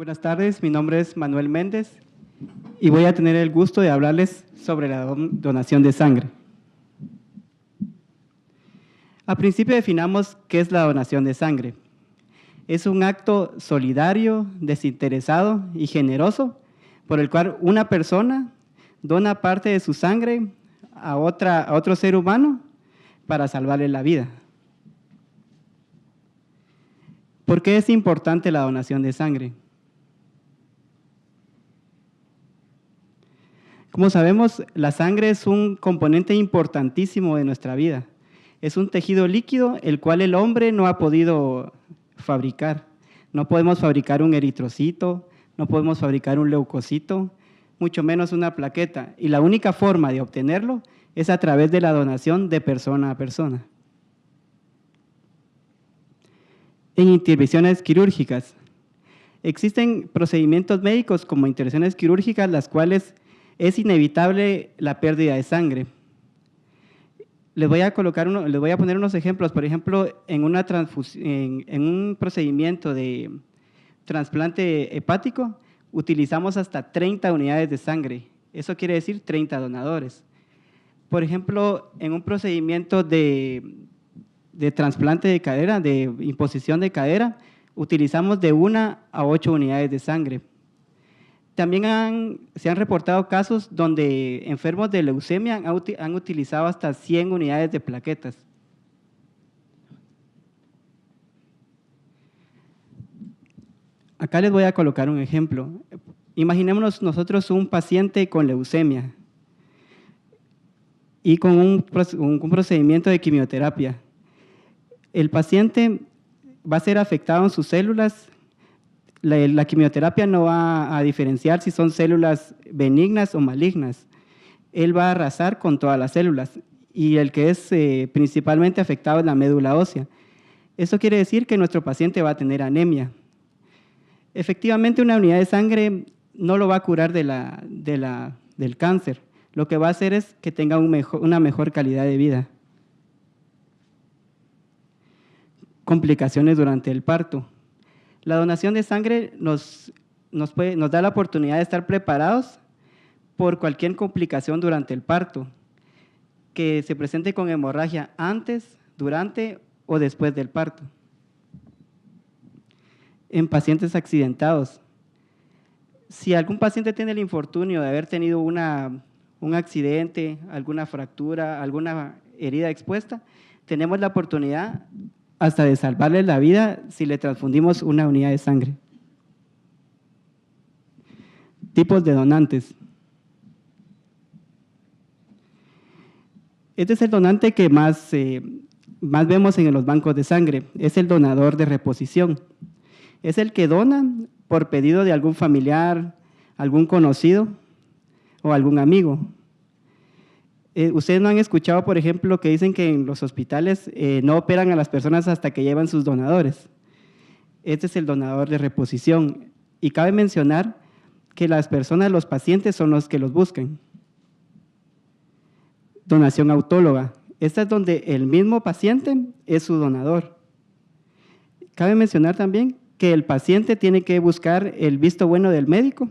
Buenas tardes, mi nombre es Manuel Méndez y voy a tener el gusto de hablarles sobre la donación de sangre. Al principio definamos qué es la donación de sangre. Es un acto solidario, desinteresado y generoso por el cual una persona dona parte de su sangre a otro ser humano para salvarle la vida. ¿Por qué es importante la donación de sangre? Como sabemos, la sangre es un componente importantísimo de nuestra vida. Es un tejido líquido el cual el hombre no ha podido fabricar. No podemos fabricar un eritrocito, no podemos fabricar un leucocito, mucho menos una plaqueta. Y la única forma de obtenerlo es a través de la donación de persona a persona. En intervenciones quirúrgicas. Existen procedimientos médicos como intervenciones quirúrgicas, las cuales es inevitable la pérdida de sangre. Les voy a poner unos ejemplos. Por ejemplo, en un procedimiento de trasplante hepático, utilizamos hasta 30 unidades de sangre. Eso quiere decir 30 donadores. Por ejemplo, en un procedimiento de trasplante de cadera, de imposición de cadera, utilizamos de 1 a 8 unidades de sangre. También se han reportado casos donde enfermos de leucemia han utilizado hasta 100 unidades de plaquetas. Acá les voy a colocar un ejemplo. Imaginémonos nosotros un paciente con leucemia y con un procedimiento de quimioterapia. El paciente va a ser afectado en sus células. La quimioterapia no va a diferenciar si son células benignas o malignas. Él va a arrasar con todas las células y el que es principalmente afectado es la médula ósea. Eso quiere decir que nuestro paciente va a tener anemia. Efectivamente, una unidad de sangre no lo va a curar del cáncer. Lo que va a hacer es que tenga una mejor calidad de vida. Complicaciones durante el parto. La donación de sangre nos da la oportunidad de estar preparados por cualquier complicación durante el parto, que se presente con hemorragia antes, durante o después del parto. En pacientes accidentados. Si algún paciente tiene el infortunio de haber tenido un accidente, alguna fractura, alguna herida expuesta, tenemos la oportunidad hasta de salvarle la vida si le transfundimos una unidad de sangre. Tipos de donantes. Este es el donante que más vemos en los bancos de sangre. Es el donador de reposición. Es el que dona por pedido de algún familiar, algún conocido o algún amigo. Ustedes no han escuchado, por ejemplo, que dicen que en los hospitales no operan a las personas hasta que llevan sus donadores. Este es el donador de reposición. Y cabe mencionar que las personas, los pacientes, son los que los buscan. Donación autóloga. Esta es donde el mismo paciente es su donador. Cabe mencionar también que el paciente tiene que buscar el visto bueno del médico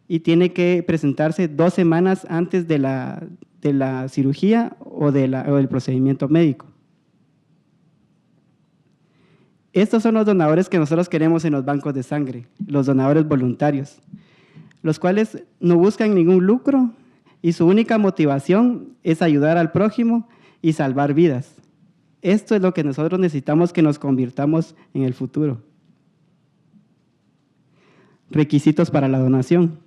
y tiene que presentarse 2 semanas antes de la cirugía o del procedimiento médico. Estos son los donadores que nosotros queremos en los bancos de sangre, los donadores voluntarios, los cuales no buscan ningún lucro y su única motivación es ayudar al prójimo y salvar vidas. Esto es lo que nosotros necesitamos que nos convirtamos en el futuro. Requisitos para la donación.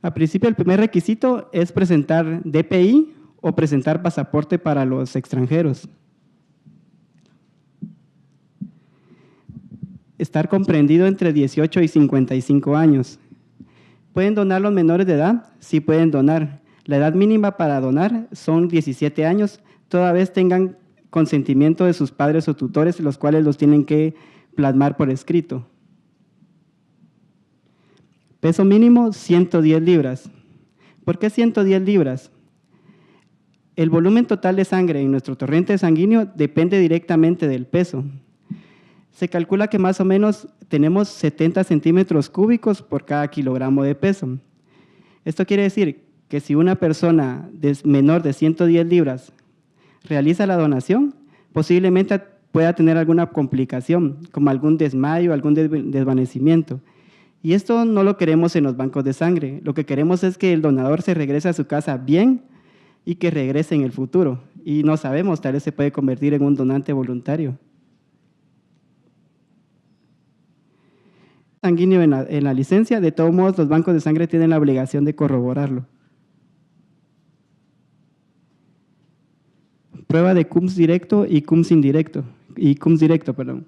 Al principio, el primer requisito es presentar DPI o presentar pasaporte para los extranjeros. Estar comprendido entre 18 y 55 años. ¿Pueden donar los menores de edad? Sí pueden donar. La edad mínima para donar son 17 años, toda vez tengan consentimiento de sus padres o tutores, los cuales los tienen que plasmar por escrito. Peso mínimo, 110 libras. ¿Por qué 110 libras? El volumen total de sangre en nuestro torrente sanguíneo depende directamente del peso. Se calcula que más o menos tenemos 70 centímetros cúbicos por cada kilogramo de peso. Esto quiere decir que si una persona menor de 110 libras realiza la donación, posiblemente pueda tener alguna complicación, como algún desmayo, algún desvanecimiento. Y esto no lo queremos en los bancos de sangre. Lo que queremos es que el donador se regrese a su casa bien y que regrese en el futuro. Y no sabemos, tal vez se puede convertir en un donante voluntario. Sanguíneo en la licencia, de todos modos los bancos de sangre tienen la obligación de corroborarlo. Prueba de CUMS directo y CUMS indirecto, perdón.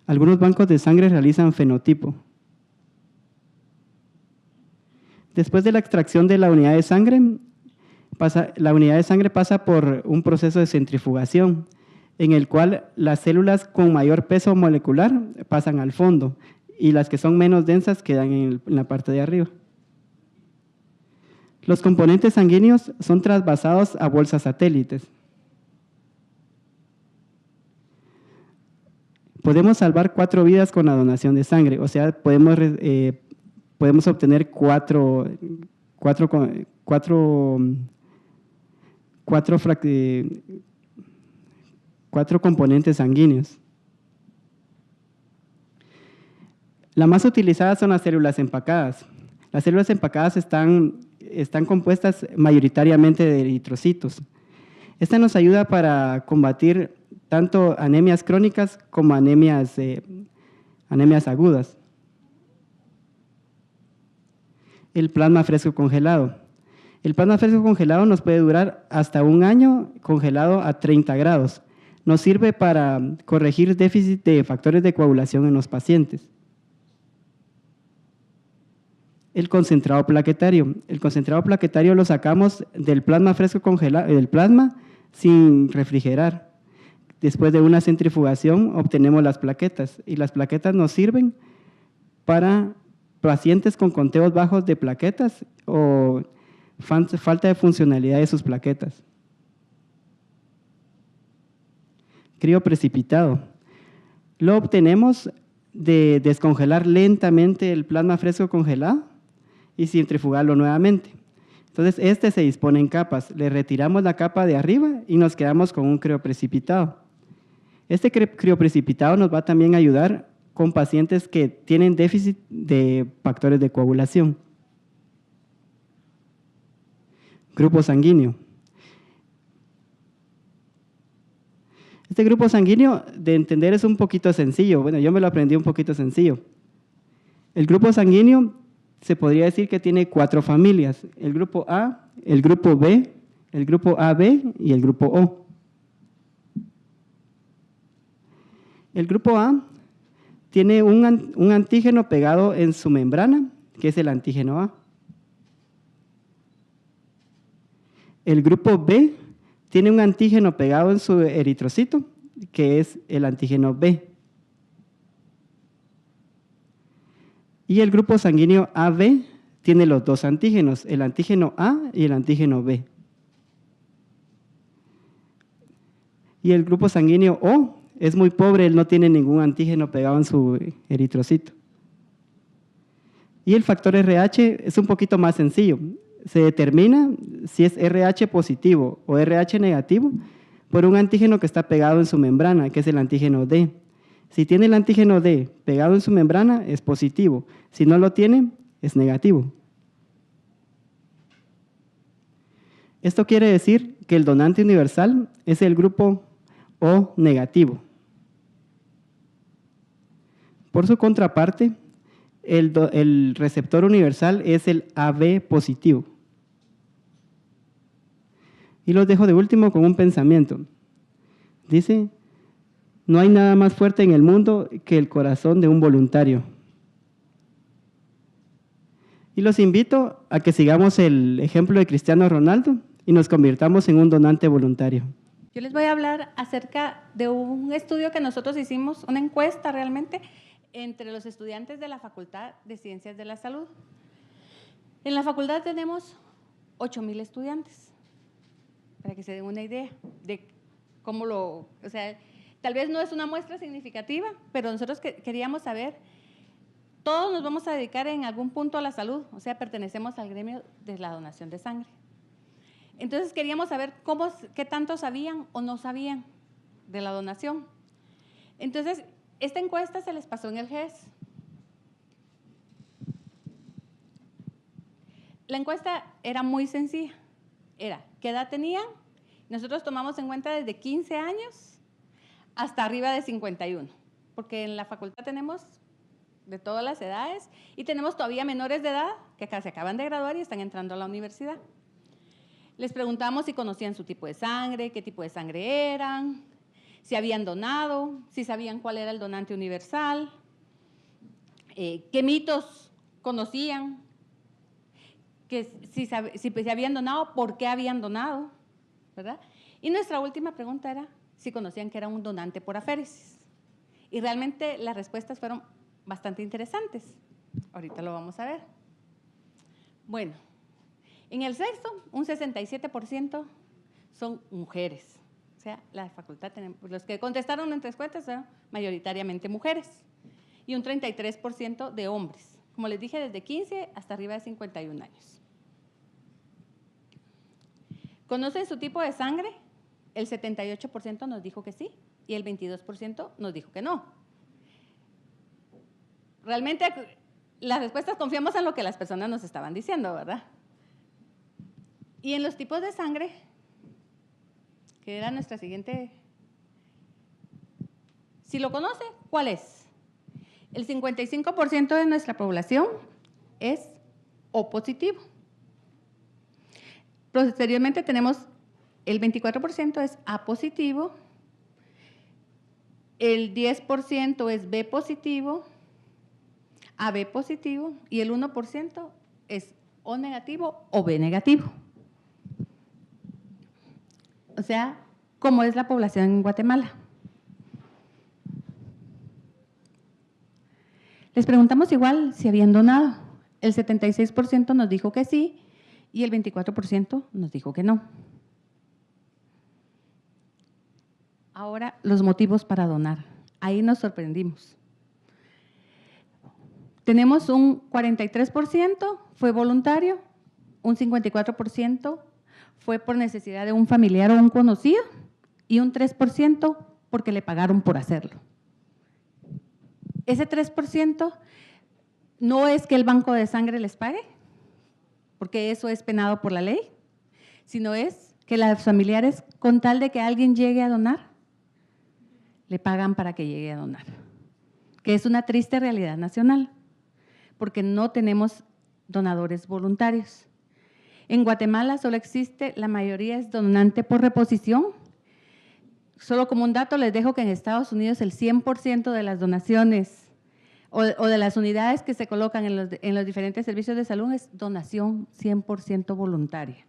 Algunos bancos de sangre realizan fenotipo. Después de la extracción de la unidad de sangre, la unidad de sangre pasa por un proceso de centrifugación, en el cual las células con mayor peso molecular pasan al fondo y las que son menos densas quedan en la parte de arriba. Los componentes sanguíneos son trasvasados a bolsas satélites. Podemos salvar 4 vidas con la donación de sangre, o sea, podemos obtener cuatro componentes sanguíneos. La más utilizada son las células empacadas. Las células empacadas están compuestas mayoritariamente de eritrocitos. Esta nos ayuda para combatir tanto anemias crónicas como anemias agudas. El plasma fresco congelado. El plasma fresco congelado nos puede durar hasta 1 año congelado a 30 grados. Nos sirve para corregir déficit de factores de coagulación en los pacientes. El concentrado plaquetario. El concentrado plaquetario lo sacamos del plasma fresco congelado, del plasma sin refrigerar. Después de una centrifugación obtenemos las plaquetas y las plaquetas nos sirven para pacientes con conteos bajos de plaquetas o falta de funcionalidad de sus plaquetas. Crioprecipitado. Lo obtenemos de descongelar lentamente el plasma fresco congelado y centrifugarlo nuevamente. Entonces, este se dispone en capas. Le retiramos la capa de arriba y nos quedamos con un crioprecipitado. Este crioprecipitado nos va también a ayudar con pacientes que tienen déficit de factores de coagulación. Grupo sanguíneo. Este grupo sanguíneo de entender es un poquito sencillo. Bueno, yo me lo aprendí un poquito sencillo. El grupo sanguíneo se podría decir que tiene 4 familias. El grupo A, el grupo B, el grupo AB y el grupo O. El grupo A tiene un antígeno pegado en su membrana, que es el antígeno A. El grupo B tiene un antígeno pegado en su eritrocito, que es el antígeno B. Y el grupo sanguíneo AB tiene los 2 antígenos, el antígeno A y el antígeno B. Y el grupo sanguíneo O es muy pobre, él no tiene ningún antígeno pegado en su eritrocito. Y el factor RH es un poquito más sencillo. Se determina si es RH positivo o RH negativo por un antígeno que está pegado en su membrana, que es el antígeno D. Si tiene el antígeno D pegado en su membrana, es positivo. Si no lo tiene, es negativo. Esto quiere decir que el donante universal es el grupo O negativo. Por su contraparte, el receptor universal es el AB positivo. Y los dejo de último con un pensamiento. Dice, no hay nada más fuerte en el mundo que el corazón de un voluntario. Y los invito a que sigamos el ejemplo de Cristiano Ronaldo y nos convirtamos en un donante voluntario. Yo les voy a hablar acerca de un estudio que nosotros hicimos, una encuesta realmente, entre los estudiantes de la Facultad de Ciencias de la Salud. En la facultad tenemos 8,000 estudiantes, para que se den una idea de o sea, tal vez no es una muestra significativa, pero nosotros queríamos saber, todos nos vamos a dedicar en algún punto a la salud, o sea, pertenecemos al gremio de la donación de sangre. Entonces queríamos saber qué tanto sabían o no sabían de la donación. Entonces, esta encuesta se les pasó en el GES. La encuesta era muy sencilla. Era, ¿qué edad tenían? Nosotros tomamos en cuenta desde 15 años hasta arriba de 51, porque en la facultad tenemos de todas las edades y tenemos todavía menores de edad que acá se acaban de graduar y están entrando a la universidad. Les preguntamos si conocían su tipo de sangre, qué tipo de sangre eran, si habían donado, si sabían cuál era el donante universal, qué mitos conocían, si habían donado, por qué habían donado, ¿verdad? Y nuestra última pregunta era si conocían que era un donante por aféresis. Y realmente las respuestas fueron bastante interesantes. Ahorita lo vamos a ver. Bueno, en el sexo, un 67% son mujeres. O sea, la facultad, los que contestaron en 3 cuentas eran mayoritariamente mujeres. Y un 33% de hombres. Como les dije, desde 15 hasta arriba de 51 años. ¿Conocen su tipo de sangre? El 78% nos dijo que sí y el 22% nos dijo que no. Realmente las respuestas confiamos en lo que las personas nos estaban diciendo, ¿verdad? Y en los tipos de sangre, que era nuestra siguiente, si lo conoce, ¿cuál es? El 55% de nuestra población es O positivo. Posteriormente tenemos el 24% es A positivo, el 10% es B positivo, AB positivo y el 1% es O negativo o B negativo. O sea, ¿cómo es la población en Guatemala? Les preguntamos igual si habían donado. El 76% nos dijo que sí y el 24% nos dijo que no. Ahora, los motivos para donar. Ahí nos sorprendimos. Tenemos un 43% fue voluntario, un 54% fue por necesidad de un familiar o un conocido y un 3% porque le pagaron por hacerlo. Ese 3% no es que el banco de sangre les pague, porque eso es penado por la ley, sino es que los familiares, con tal de que alguien llegue a donar, le pagan para que llegue a donar, que es una triste realidad nacional, porque no tenemos donadores voluntarios. En Guatemala solo existe, la mayoría es donante por reposición. Solo como un dato les dejo que en Estados Unidos el 100% de las donaciones o de las unidades que se colocan en los diferentes servicios de salud es donación 100% voluntaria.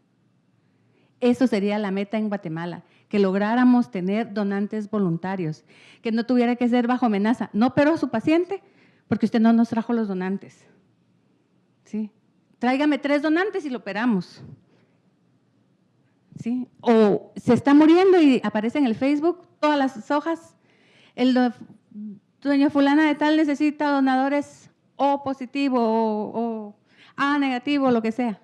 Eso sería la meta en Guatemala, que lográramos tener donantes voluntarios, que no tuviera que ser bajo amenaza. No operó a su paciente porque usted no nos trajo los donantes. ¿Sí? Tráigame 3 donantes y lo operamos. ¿Sí? O se está muriendo y aparece en el Facebook todas las hojas, el dueño fulana de tal necesita donadores O positivo o A negativo, lo que sea.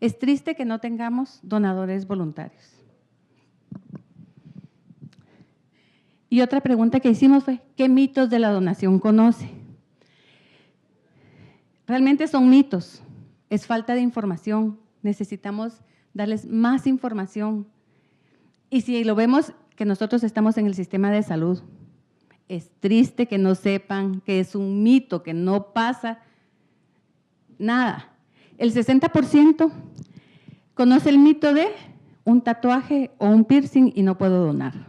Es triste que no tengamos donadores voluntarios. Y otra pregunta que hicimos fue, ¿qué mitos de la donación conoce? Realmente son mitos, es falta de información, necesitamos darles más información. Y si lo vemos que nosotros estamos en el sistema de salud, es triste que no sepan que es un mito, que no pasa nada. El 60% conoce el mito de un tatuaje o un piercing y no puedo donar.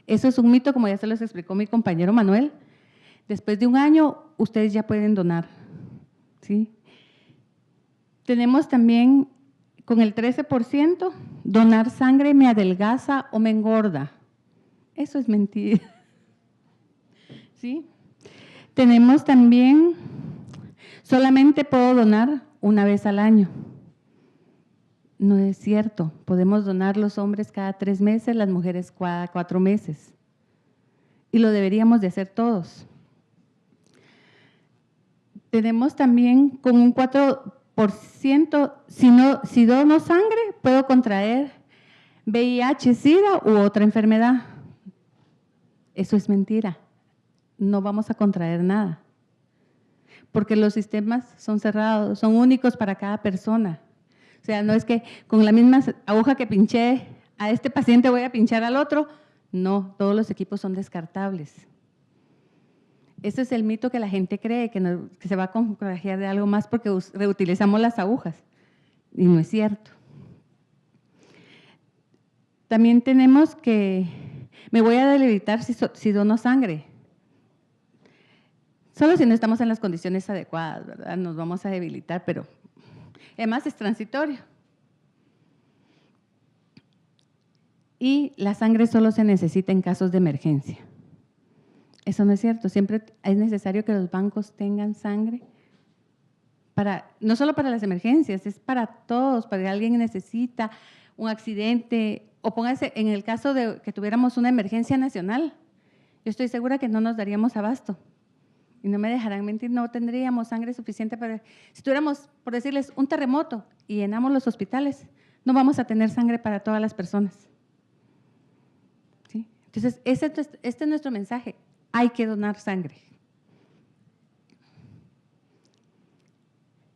Eso es un mito, como ya se los explicó mi compañero Manuel. Después de un año, ustedes ya pueden donar. ¿Sí? Tenemos también, con el 13%, donar sangre me adelgaza o me engorda. Eso es mentira. ¿Sí? Tenemos también, solamente puedo donar una vez al año. No es cierto. Podemos donar los hombres cada 3 meses, las mujeres cada 4 meses. Y lo deberíamos de hacer todos. Tenemos también con un 4%, si dono sangre, puedo contraer VIH, SIDA u otra enfermedad. Eso es mentira. No vamos a contraer nada. Porque los sistemas son cerrados, son únicos para cada persona. O sea, no es que con la misma aguja que pinché a este paciente voy a pinchar al otro. No, todos los equipos son descartables. Ese es el mito que la gente cree, que se va a contagiar de algo más porque reutilizamos las agujas. Y no es cierto. También tenemos que, me voy a debilitar si dono sangre. Solo si no estamos en las condiciones adecuadas, ¿verdad? Nos vamos a debilitar, pero además es transitorio. Y la sangre solo se necesita en casos de emergencia. Eso no es cierto. Siempre es necesario que los bancos tengan sangre, no solo para las emergencias, es para todos, para que alguien necesita un accidente, o póngase en el caso de que tuviéramos una emergencia nacional. Yo estoy segura que no nos daríamos abasto. Y no me dejarán mentir, no tendríamos sangre suficiente para… Si tuviéramos, por decirles, un terremoto y llenamos los hospitales, no vamos a tener sangre para todas las personas. ¿Sí? Entonces, este es nuestro mensaje. Hay que donar sangre.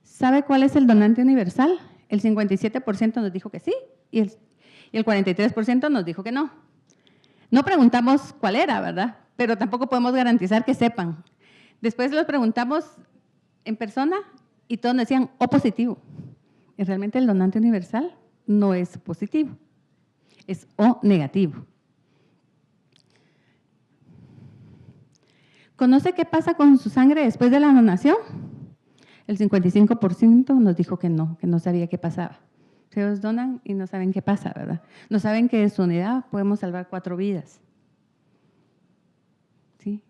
¿Sabe cuál es el donante universal? El 57% nos dijo que sí y el 43% nos dijo que no. No preguntamos cuál era, ¿verdad? Pero tampoco podemos garantizar que sepan. Después los preguntamos en persona y todos nos decían O positivo. Y realmente el donante universal no es positivo, es O negativo. ¿Conoce qué pasa con su sangre después de la donación? El 55% nos dijo que no sabía qué pasaba. Ellos donan y no saben qué pasa, ¿verdad? No saben que de su unidad podemos salvar 4 vidas. ¿Sí?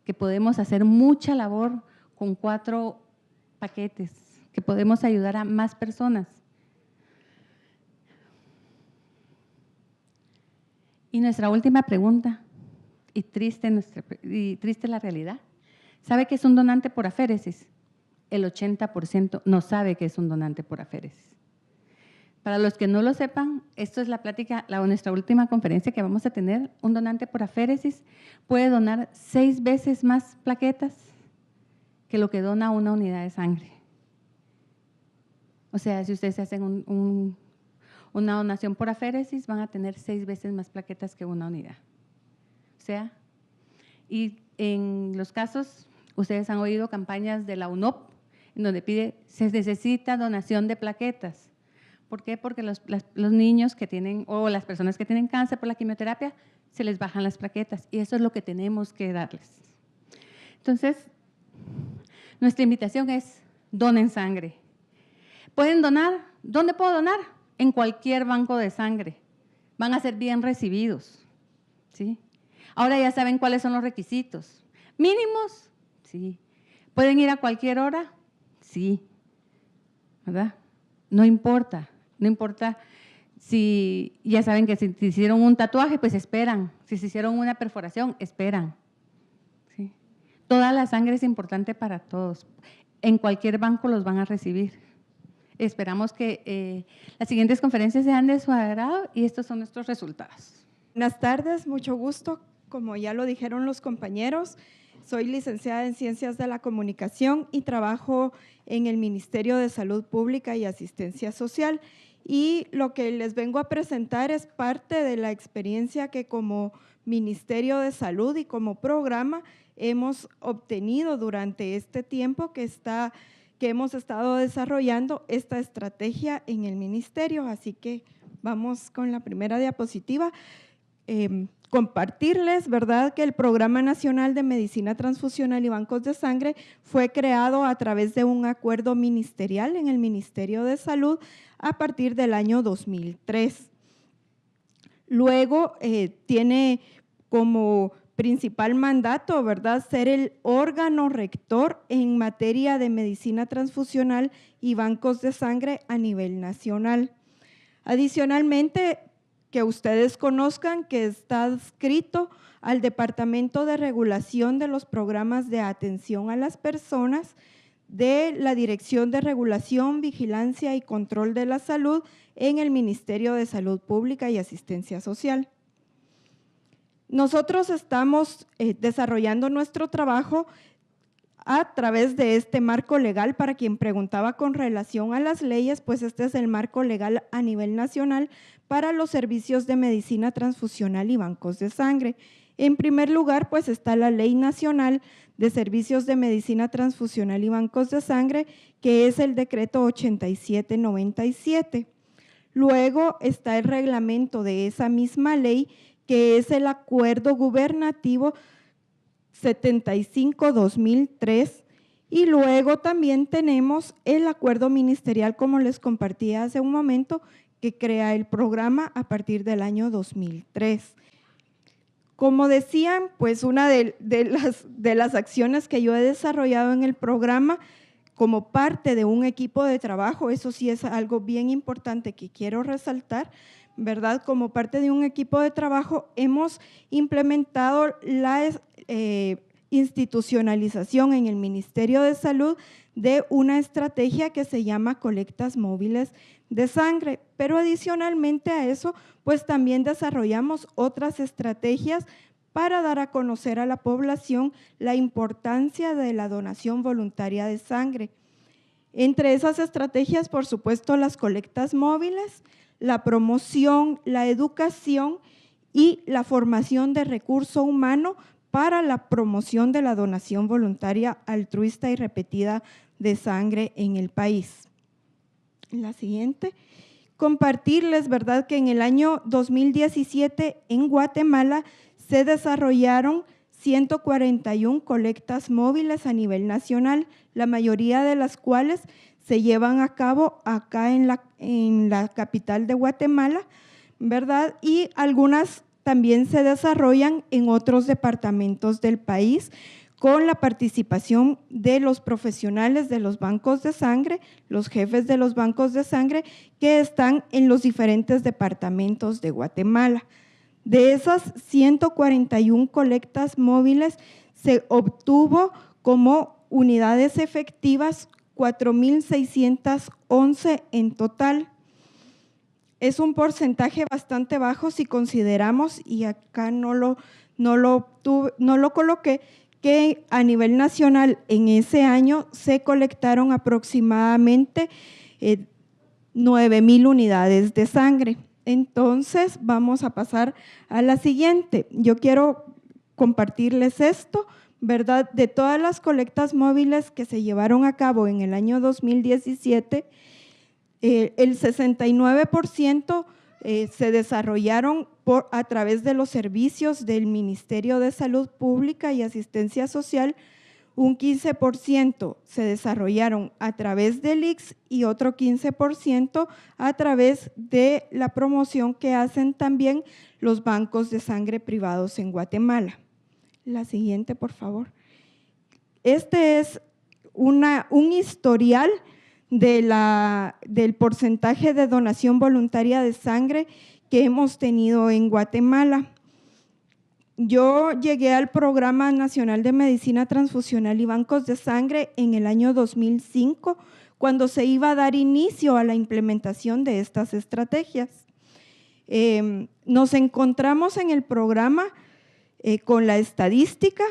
Que podemos hacer mucha labor con 4 paquetes, que podemos ayudar a más personas. Y nuestra última pregunta, y triste la realidad, ¿sabe qué es un donante por aféresis? El 80% no sabe qué es un donante por aféresis. Para los que no lo sepan, esto es la plática, nuestra última conferencia que vamos a tener. Un donante por aféresis puede donar 6 veces más plaquetas que lo que dona una unidad de sangre. O sea, si ustedes hacen una donación por aféresis, van a tener 6 veces más plaquetas que una unidad. O sea, y en los casos, ustedes han oído campañas de la UNOP, en donde se necesita donación de plaquetas. ¿Por qué? Porque los niños que tienen, o las personas que tienen cáncer por la quimioterapia, se les bajan las plaquetas y eso es lo que tenemos que darles. Entonces, nuestra invitación es donen sangre. ¿Pueden donar? ¿Dónde puedo donar? En cualquier banco de sangre. Van a ser bien recibidos, ¿sí? Ahora ya saben cuáles son los requisitos. ¿Mínimos? Sí. ¿Pueden ir a cualquier hora? Sí. ¿Verdad? No importa si ya saben que si te hicieron un tatuaje, pues esperan. Si se hicieron una perforación, esperan. ¿Sí? Toda la sangre es importante para todos. En cualquier banco los van a recibir. Esperamos que las siguientes conferencias sean de su agrado y estos son nuestros resultados. Buenas tardes, mucho gusto. Como ya lo dijeron los compañeros, soy licenciada en Ciencias de la Comunicación y trabajo en el Ministerio de Salud Pública y Asistencia Social. Y lo que les vengo a presentar es parte de la experiencia que como Ministerio de Salud y como programa hemos obtenido durante este tiempo que hemos estado desarrollando esta estrategia en el Ministerio. Así que vamos con la primera diapositiva. Compartirles, ¿verdad?, que el Programa Nacional de Medicina Transfusional y Bancos de Sangre fue creado a través de un acuerdo ministerial en el Ministerio de Salud a partir del año 2003. Luego tiene como principal mandato, ¿verdad?, ser el órgano rector en materia de medicina transfusional y bancos de sangre a nivel nacional. Adicionalmente, que ustedes conozcan que está adscrito al Departamento de Regulación de los Programas de Atención a las Personas de la Dirección de Regulación, Vigilancia y Control de la Salud en el Ministerio de Salud Pública y Asistencia Social. Nosotros estamos desarrollando nuestro trabajo a través de este marco legal. Para quien preguntaba con relación a las leyes, pues este es el marco legal a nivel nacional para los servicios de medicina transfusional y bancos de sangre. En primer lugar, pues está la Ley Nacional de Servicios de Medicina Transfusional y Bancos de Sangre, que es el decreto 8797. Luego está el reglamento de esa misma ley, que es el Acuerdo Gubernativo 75-2003, y luego también tenemos el Acuerdo Ministerial, como les compartí hace un momento, que crea el programa a partir del año 2003. Como decían, pues una de las acciones que yo he desarrollado en el programa como parte de un equipo de trabajo, eso sí es algo bien importante que quiero resaltar, ¿verdad? Como parte de un equipo de trabajo hemos implementado la institucionalización en el Ministerio de Salud de una estrategia que se llama colectas móviles de sangre, pero adicionalmente a eso, pues también desarrollamos otras estrategias para dar a conocer a la población la importancia de la donación voluntaria de sangre. Entre esas estrategias, por supuesto, las colectas móviles, la promoción, la educación y la formación de recurso humano para la promoción de la donación voluntaria altruista y repetida de sangre en el país. La siguiente, compartirles, ¿verdad?, que en el año 2017 en Guatemala se desarrollaron 141 colectas móviles a nivel nacional, la mayoría de las cuales se llevan a cabo acá en la capital de Guatemala, ¿verdad? Y algunas también se desarrollan en otros departamentos del país con la participación de los profesionales de los bancos de sangre, los jefes de los bancos de sangre que están en los diferentes departamentos de Guatemala. De esas 141 colectas móviles se obtuvo como unidades efectivas 4,611 en total. Es un porcentaje bastante bajo si consideramos, y acá no lo coloqué, que a nivel nacional en ese año se colectaron aproximadamente 9,000 unidades de sangre. Entonces, vamos a pasar a la siguiente. Yo quiero compartirles esto, ¿verdad? De todas las colectas móviles que se llevaron a cabo en el año 2017, el 69% se desarrollaron a través de los servicios del Ministerio de Salud Pública y Asistencia Social, un 15% se desarrollaron a través del ICS y otro 15% a través de la promoción que hacen también los bancos de sangre privados en Guatemala. La siguiente, por favor. Este es un historial del porcentaje de donación voluntaria de sangre que hemos tenido en Guatemala. Yo llegué al Programa Nacional de Medicina Transfusional y Bancos de Sangre en el año 2005, cuando se iba a dar inicio a la implementación de estas estrategias. Nos encontramos en el programa con la estadística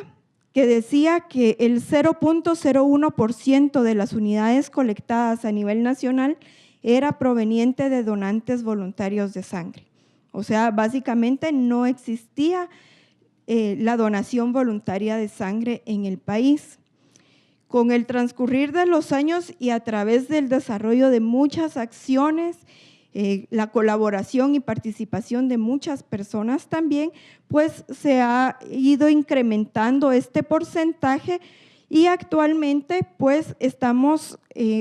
que decía que el 0,01% de las unidades colectadas a nivel nacional era proveniente de donantes voluntarios de sangre. O sea, básicamente no existía la donación voluntaria de sangre en el país. Con el transcurrir de los años y a través del desarrollo de muchas acciones, la colaboración y participación de muchas personas también, pues se ha ido incrementando este porcentaje y actualmente pues estamos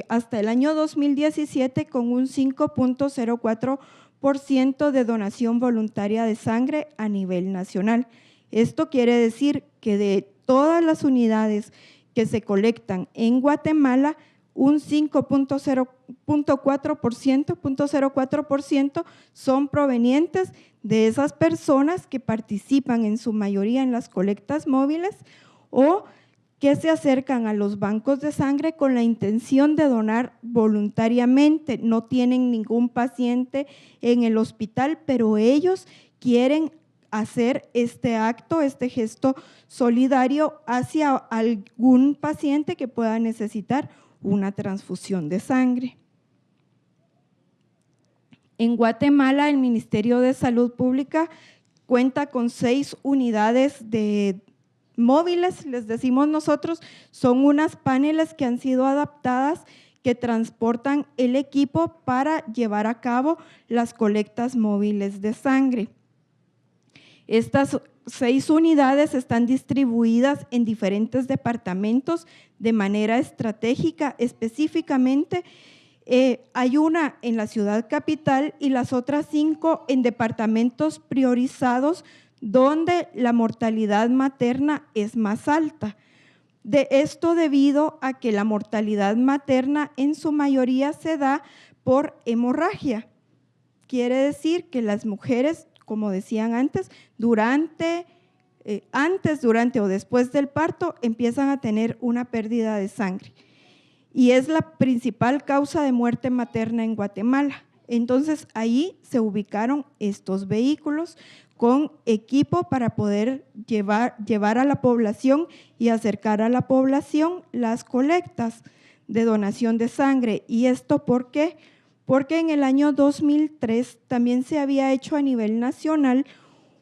hasta el año 2017 con un 5,04% de donación voluntaria de sangre a nivel nacional. Esto quiere decir que de todas las unidades que se colectan en Guatemala, un 5.04% son provenientes de esas personas que participan en su mayoría en las colectas móviles o que se acercan a los bancos de sangre con la intención de donar voluntariamente. No tienen ningún paciente en el hospital, pero ellos quieren hacer este acto, este gesto solidario hacia algún paciente que pueda necesitar una transfusión de sangre. En Guatemala, el Ministerio de Salud Pública cuenta con 6 unidades de móviles, les decimos nosotros, son unas paneles que han sido adaptadas que transportan el equipo para llevar a cabo las colectas móviles de sangre. Estas 6 unidades están distribuidas en diferentes departamentos de manera estratégica. Específicamente, hay una en la ciudad capital y las otras 5 en departamentos priorizados donde la mortalidad materna es más alta. De esto debido a que la mortalidad materna en su mayoría se da por hemorragia. Quiere decir que las mujeres, como decían antes, durante o después del parto empiezan a tener una pérdida de sangre y es la principal causa de muerte materna en Guatemala. Entonces, ahí se ubicaron estos vehículos con equipo para poder llevar a la población y acercar a la población las colectas de donación de sangre. ¿Y esto por qué? Porque en el año 2003 también se había hecho a nivel nacional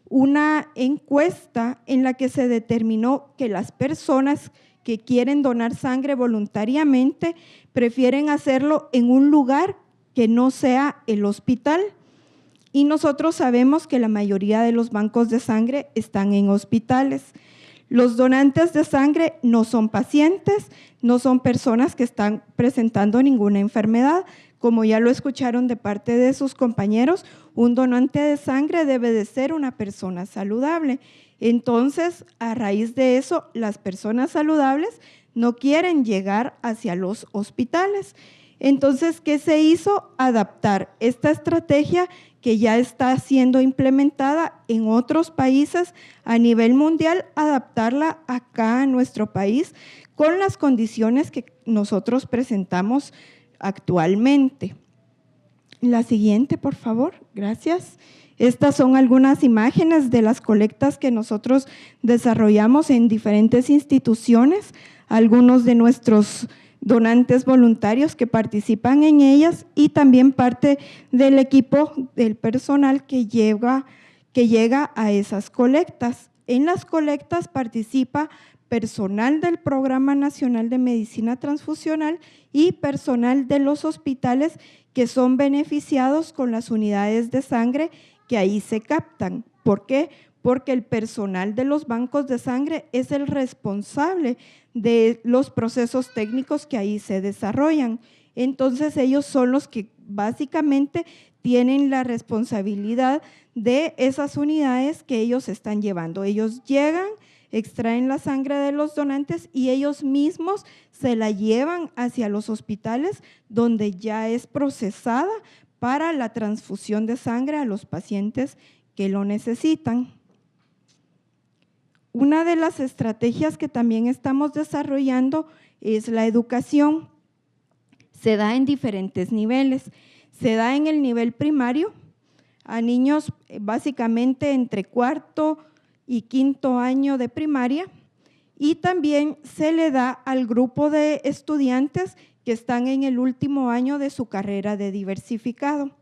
una encuesta en la que se determinó que las personas que quieren donar sangre voluntariamente prefieren hacerlo en un lugar que no sea el hospital. Y nosotros sabemos que la mayoría de los bancos de sangre están en hospitales. Los donantes de sangre no son pacientes, no son personas que están presentando ninguna enfermedad. Como ya lo escucharon de parte de sus compañeros, un donante de sangre debe de ser una persona saludable. Entonces, a raíz de eso, las personas saludables no quieren llegar hacia los hospitales. Entonces, ¿qué se hizo? Adaptar esta estrategia que ya está siendo implementada en otros países a nivel mundial, adaptarla acá a nuestro país con las condiciones que nosotros presentamos actualmente. La siguiente, por favor, gracias. Estas son algunas imágenes de las colectas que nosotros desarrollamos en diferentes instituciones, algunos de nuestros donantes voluntarios que participan en ellas y también parte del equipo del personal que llega a esas colectas. En las colectas participa personal del Programa Nacional de Medicina Transfusional y personal de los hospitales que son beneficiados con las unidades de sangre que ahí se captan. ¿Por qué? Porque el personal de los bancos de sangre es el responsable de los procesos técnicos que ahí se desarrollan. Entonces, ellos son los que básicamente tienen la responsabilidad de esas unidades que ellos están llevando. Ellos llegan, extraen la sangre de los donantes y ellos mismos se la llevan hacia los hospitales donde ya es procesada para la transfusión de sangre a los pacientes que lo necesitan. Una de las estrategias que también estamos desarrollando es la educación. Se da en diferentes niveles. Se da en el nivel primario a niños básicamente entre 4º y 5º año de primaria y también se le da al grupo de estudiantes que están en el último año de su carrera de diversificado.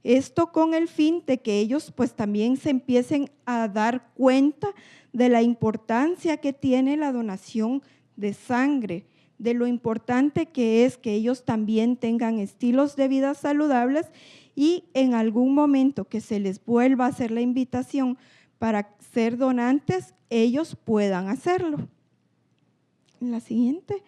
Esto con el fin de que ellos pues también se empiecen a dar cuenta de la importancia que tiene la donación de sangre, de lo importante que es que ellos también tengan estilos de vida saludables y en algún momento que se les vuelva a hacer la invitación para ser donantes, ellos puedan hacerlo. La siguiente.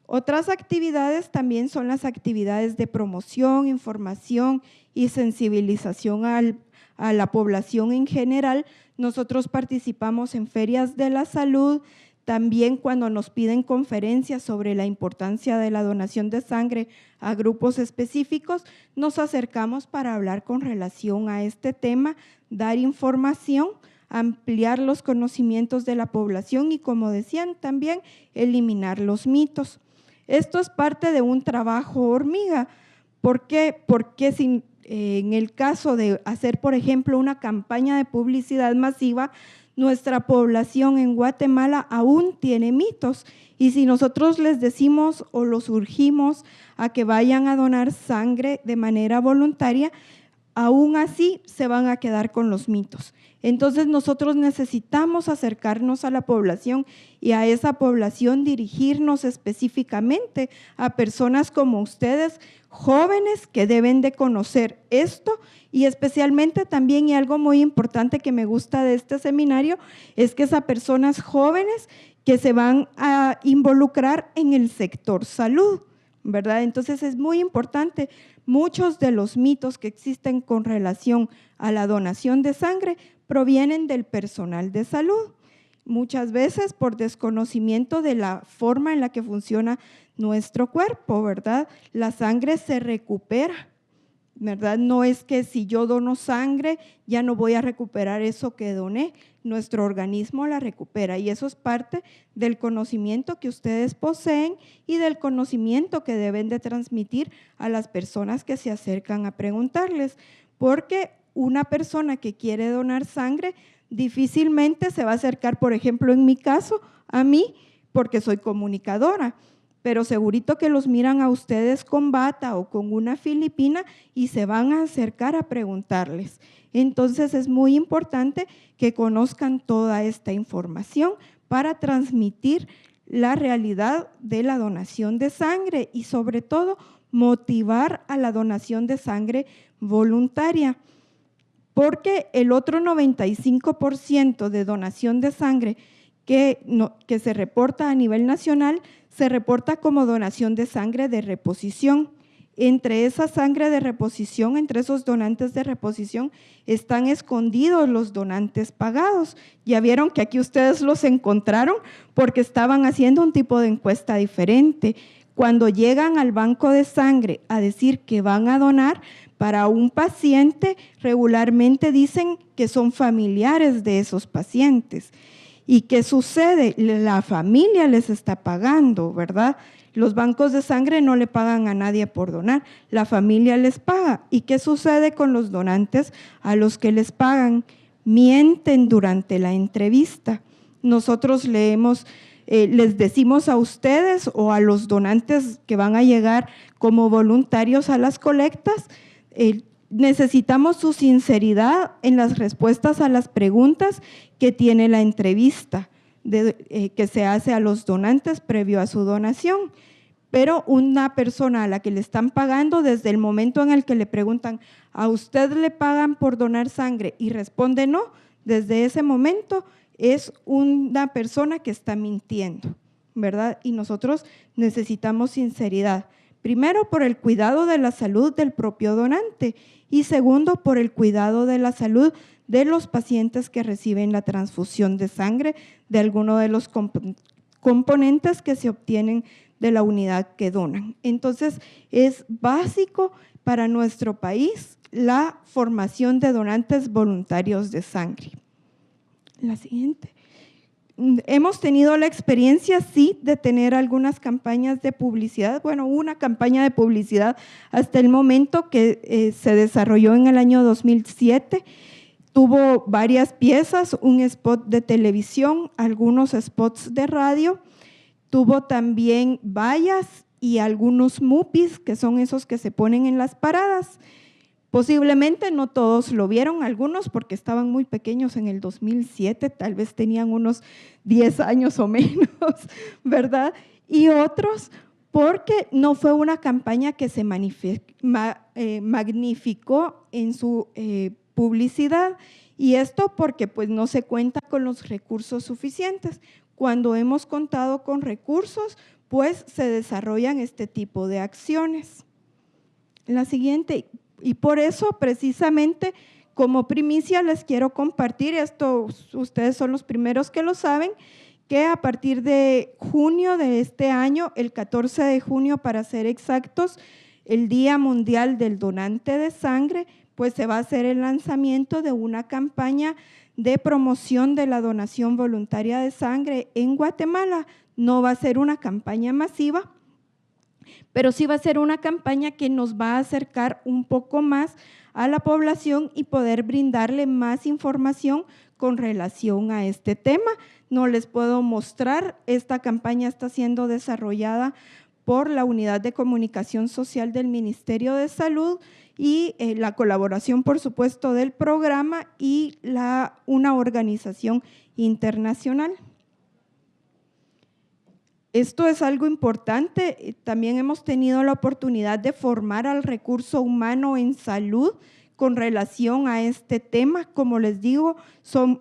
Otras actividades también son las actividades de promoción, información y sensibilización a la población en general. Nosotros participamos en ferias de la salud, También cuando nos piden conferencias sobre la importancia de la donación de sangre a grupos específicos, nos acercamos para hablar con relación a este tema, dar información, ampliar los conocimientos de la población y, como decían, también eliminar los mitos. Esto es parte de un trabajo hormiga. ¿Por qué? Porque en el caso de hacer, por ejemplo, una campaña de publicidad masiva, nuestra población en Guatemala aún tiene mitos, y si nosotros les decimos o los urgimos a que vayan a donar sangre de manera voluntaria, aún así se van a quedar con los mitos. Entonces nosotros necesitamos acercarnos a la población y a esa población dirigirnos específicamente a personas como ustedes, jóvenes que deben de conocer esto, y especialmente también, y algo muy importante que me gusta de este seminario, es que esas personas jóvenes que se van a involucrar en el sector salud, ¿verdad? Entonces es muy importante. Muchos de los mitos que existen con relación a la donación de sangre provienen del personal de salud, muchas veces por desconocimiento de la forma en la que funciona nuestro cuerpo, ¿verdad? La sangre se recupera, ¿verdad? No es que si yo dono sangre ya no voy a recuperar eso que doné, nuestro organismo la recupera, y eso es parte del conocimiento que ustedes poseen y del conocimiento que deben de transmitir a las personas que se acercan a preguntarles, porque una persona que quiere donar sangre difícilmente se va a acercar, por ejemplo, en mi caso, a mí, porque soy comunicadora, pero segurito que los miran a ustedes con bata o con una filipina y se van a acercar a preguntarles. Entonces es muy importante que conozcan toda esta información para transmitir la realidad de la donación de sangre y sobre todo motivar a la donación de sangre voluntaria. Porque el otro 95% de donación de sangre que se reporta a nivel nacional se reporta como donación de sangre de reposición. Entre esa sangre de reposición, entre esos donantes de reposición, están escondidos los donantes pagados. Ya vieron que aquí ustedes los encontraron porque estaban haciendo un tipo de encuesta diferente. Cuando llegan al banco de sangre a decir que van a donar para un paciente, regularmente dicen que son familiares de esos pacientes. ¿Y qué sucede? La familia les está pagando, ¿verdad? Los bancos de sangre no le pagan a nadie por donar, la familia les paga. ¿Y qué sucede con los donantes a los que les pagan? Mienten durante la entrevista. Nosotros les decimos a ustedes o a los donantes que van a llegar como voluntarios a las colectas, necesitamos su sinceridad en las respuestas a las preguntas que tiene la entrevista que se hace a los donantes previo a su donación. Pero una persona a la que le están pagando, desde el momento en el que le preguntan, ¿a usted le pagan por donar sangre? Y responde no, desde ese momento es una persona que está mintiendo, ¿verdad? Y nosotros necesitamos sinceridad. Primero, por el cuidado de la salud del propio donante y segundo, por el cuidado de la salud de los pacientes que reciben la transfusión de sangre de alguno de los componentes que se obtienen de la unidad que donan. Entonces, es básico para nuestro país la formación de donantes voluntarios de sangre. La siguiente. Hemos tenido la experiencia, sí, de tener algunas campañas de publicidad. Bueno, una campaña de publicidad hasta el momento que se desarrolló en el año 2007. Tuvo varias piezas, un spot de televisión, algunos spots de radio. Tuvo también vallas y algunos mupis, que son esos que se ponen en las paradas. Posiblemente no todos lo vieron, algunos porque estaban muy pequeños en el 2007, tal vez tenían unos 10 años o menos, ¿verdad? Y otros porque no fue una campaña que se magnificó en su publicidad, y esto porque pues no se cuenta con los recursos suficientes. Cuando hemos contado con recursos, pues se desarrollan este tipo de acciones. La siguiente. Y por eso, precisamente, como primicia les quiero compartir, esto ustedes son los primeros que lo saben, que a partir de junio de este año, el 14 de junio para ser exactos, el Día Mundial del Donante de Sangre, pues se va a hacer el lanzamiento de una campaña de promoción de la donación voluntaria de sangre en Guatemala. No va a ser una campaña masiva, pero sí va a ser una campaña que nos va a acercar un poco más a la población y poder brindarle más información con relación a este tema. No les puedo mostrar, esta campaña está siendo desarrollada por la Unidad de Comunicación Social del Ministerio de Salud y la colaboración, por supuesto, del programa y una organización internacional. Esto es algo importante. También hemos tenido la oportunidad de formar al recurso humano en salud con relación a este tema. Como les digo,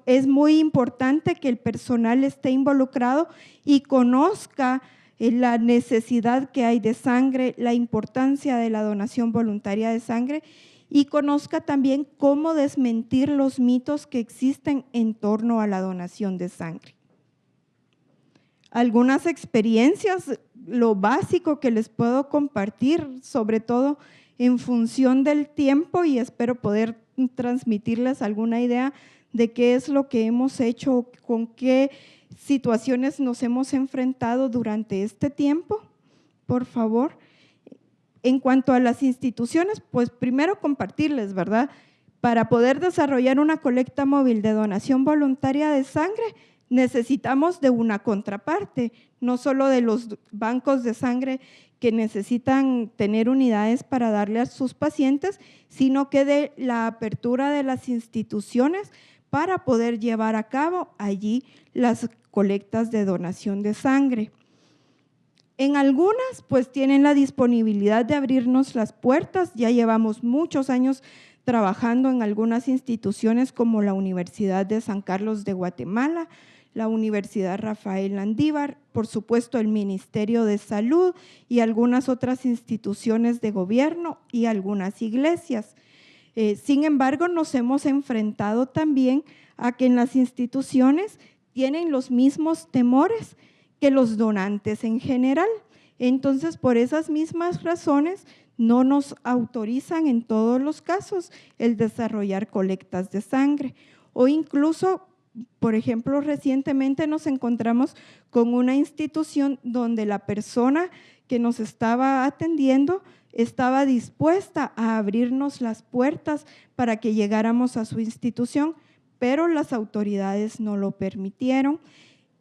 es muy importante que el personal esté involucrado y conozca la necesidad que hay de sangre, la importancia de la donación voluntaria de sangre y conozca también cómo desmentir los mitos que existen en torno a la donación de sangre. Algunas experiencias, lo básico que les puedo compartir, sobre todo en función del tiempo, y espero poder transmitirles alguna idea de qué es lo que hemos hecho, con qué situaciones nos hemos enfrentado durante este tiempo, por favor. En cuanto a las instituciones, pues primero compartirles, ¿verdad? Para poder desarrollar una colecta móvil de donación voluntaria de sangre, necesitamos de una contraparte, no solo de los bancos de sangre que necesitan tener unidades para darle a sus pacientes, sino que de la apertura de las instituciones para poder llevar a cabo allí las colectas de donación de sangre. En algunas, pues tienen la disponibilidad de abrirnos las puertas. Ya llevamos muchos años trabajando en algunas instituciones como la Universidad de San Carlos de Guatemala, la Universidad Rafael Landívar, por supuesto el Ministerio de Salud y algunas otras instituciones de gobierno y algunas iglesias. Sin embargo, nos hemos enfrentado también a que en las instituciones tienen los mismos temores que los donantes en general. Entonces, por esas mismas razones, no nos autorizan en todos los casos el desarrollar colectas de sangre o incluso, por ejemplo, recientemente nos encontramos con una institución donde la persona que nos estaba atendiendo estaba dispuesta a abrirnos las puertas para que llegáramos a su institución, pero las autoridades no lo permitieron.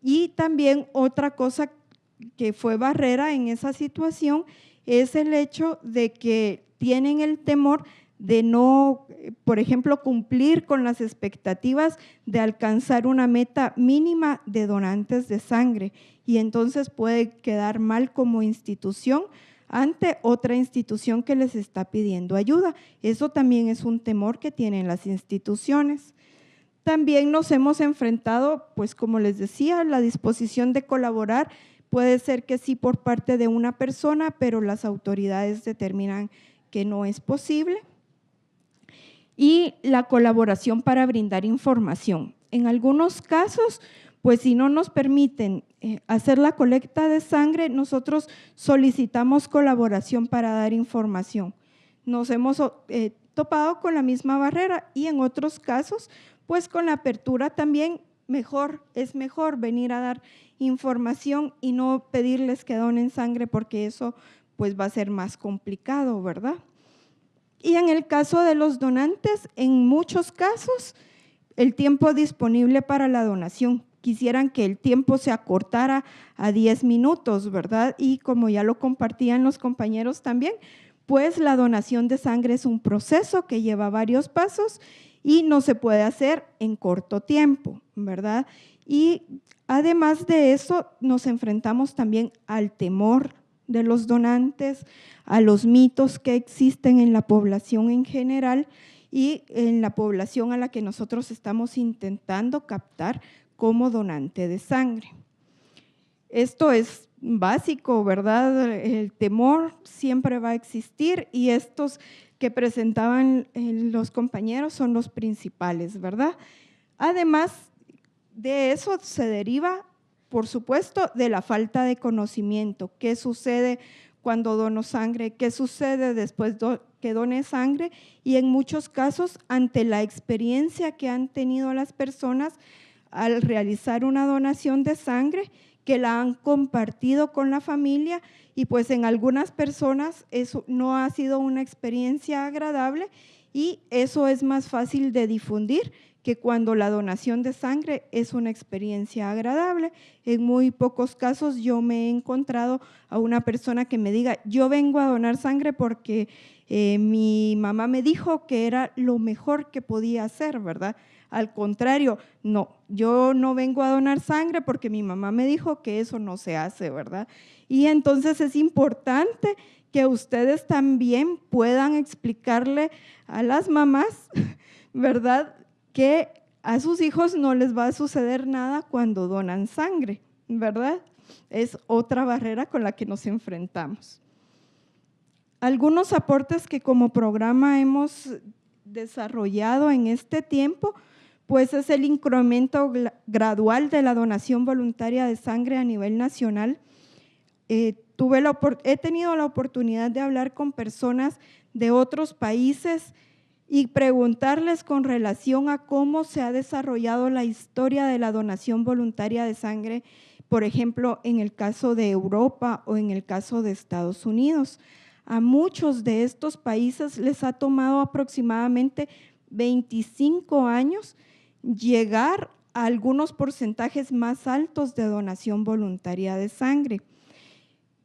Y también otra cosa que fue barrera en esa situación es el hecho de que tienen el temor de no, por ejemplo, cumplir con las expectativas de alcanzar una meta mínima de donantes de sangre y entonces puede quedar mal como institución ante otra institución que les está pidiendo ayuda. Eso también es un temor que tienen las instituciones. También nos hemos enfrentado, pues como les decía, la disposición de colaborar puede ser que sí por parte de una persona, pero las autoridades determinan que no es posible. Y la colaboración para brindar información. En algunos casos, pues si no nos permiten hacer la colecta de sangre, nosotros solicitamos colaboración para dar información. Nos hemos topado con la misma barrera y en otros casos, pues con la apertura también es mejor venir a dar información y no pedirles que donen sangre porque eso pues va a ser más complicado, ¿verdad? Y en el caso de los donantes, en muchos casos, el tiempo disponible para la donación, quisieran que el tiempo se acortara a 10 minutos, ¿verdad? Y como ya lo compartían los compañeros también, pues la donación de sangre es un proceso que lleva varios pasos y no se puede hacer en corto tiempo, ¿verdad? Y además de eso, nos enfrentamos también al temor de los donantes, a los mitos que existen en la población en general y en la población a la que nosotros estamos intentando captar como donante de sangre. Esto es básico, ¿verdad? El temor siempre va a existir y estos que presentaban los compañeros son los principales, ¿verdad? Además de eso se deriva por supuesto, de la falta de conocimiento. ¿Qué sucede cuando dono sangre? ¿Qué sucede después que done sangre? Y en muchos casos, ante la experiencia que han tenido las personas al realizar una donación de sangre, que la han compartido con la familia, y pues en algunas personas eso no ha sido una experiencia agradable, y eso es más fácil de difundir que cuando la donación de sangre es una experiencia agradable. En muy pocos casos yo me he encontrado a una persona que me diga, yo vengo a donar sangre porque mi mamá me dijo que era lo mejor que podía hacer, ¿verdad? Al contrario, no, yo no vengo a donar sangre porque mi mamá me dijo que eso no se hace, ¿verdad? Y entonces es importante que ustedes también puedan explicarle a las mamás, ¿verdad?, que a sus hijos no les va a suceder nada cuando donan sangre, ¿verdad? Es otra barrera con la que nos enfrentamos. Algunos aportes que como programa hemos desarrollado en este tiempo, pues es el incremento gradual de la donación voluntaria de sangre a nivel nacional. He tenido la oportunidad de hablar con personas de otros países y preguntarles con relación a cómo se ha desarrollado la historia de la donación voluntaria de sangre, por ejemplo, en el caso de Europa o en el caso de Estados Unidos. A muchos de estos países les ha tomado aproximadamente 25 años llegar a algunos porcentajes más altos de donación voluntaria de sangre.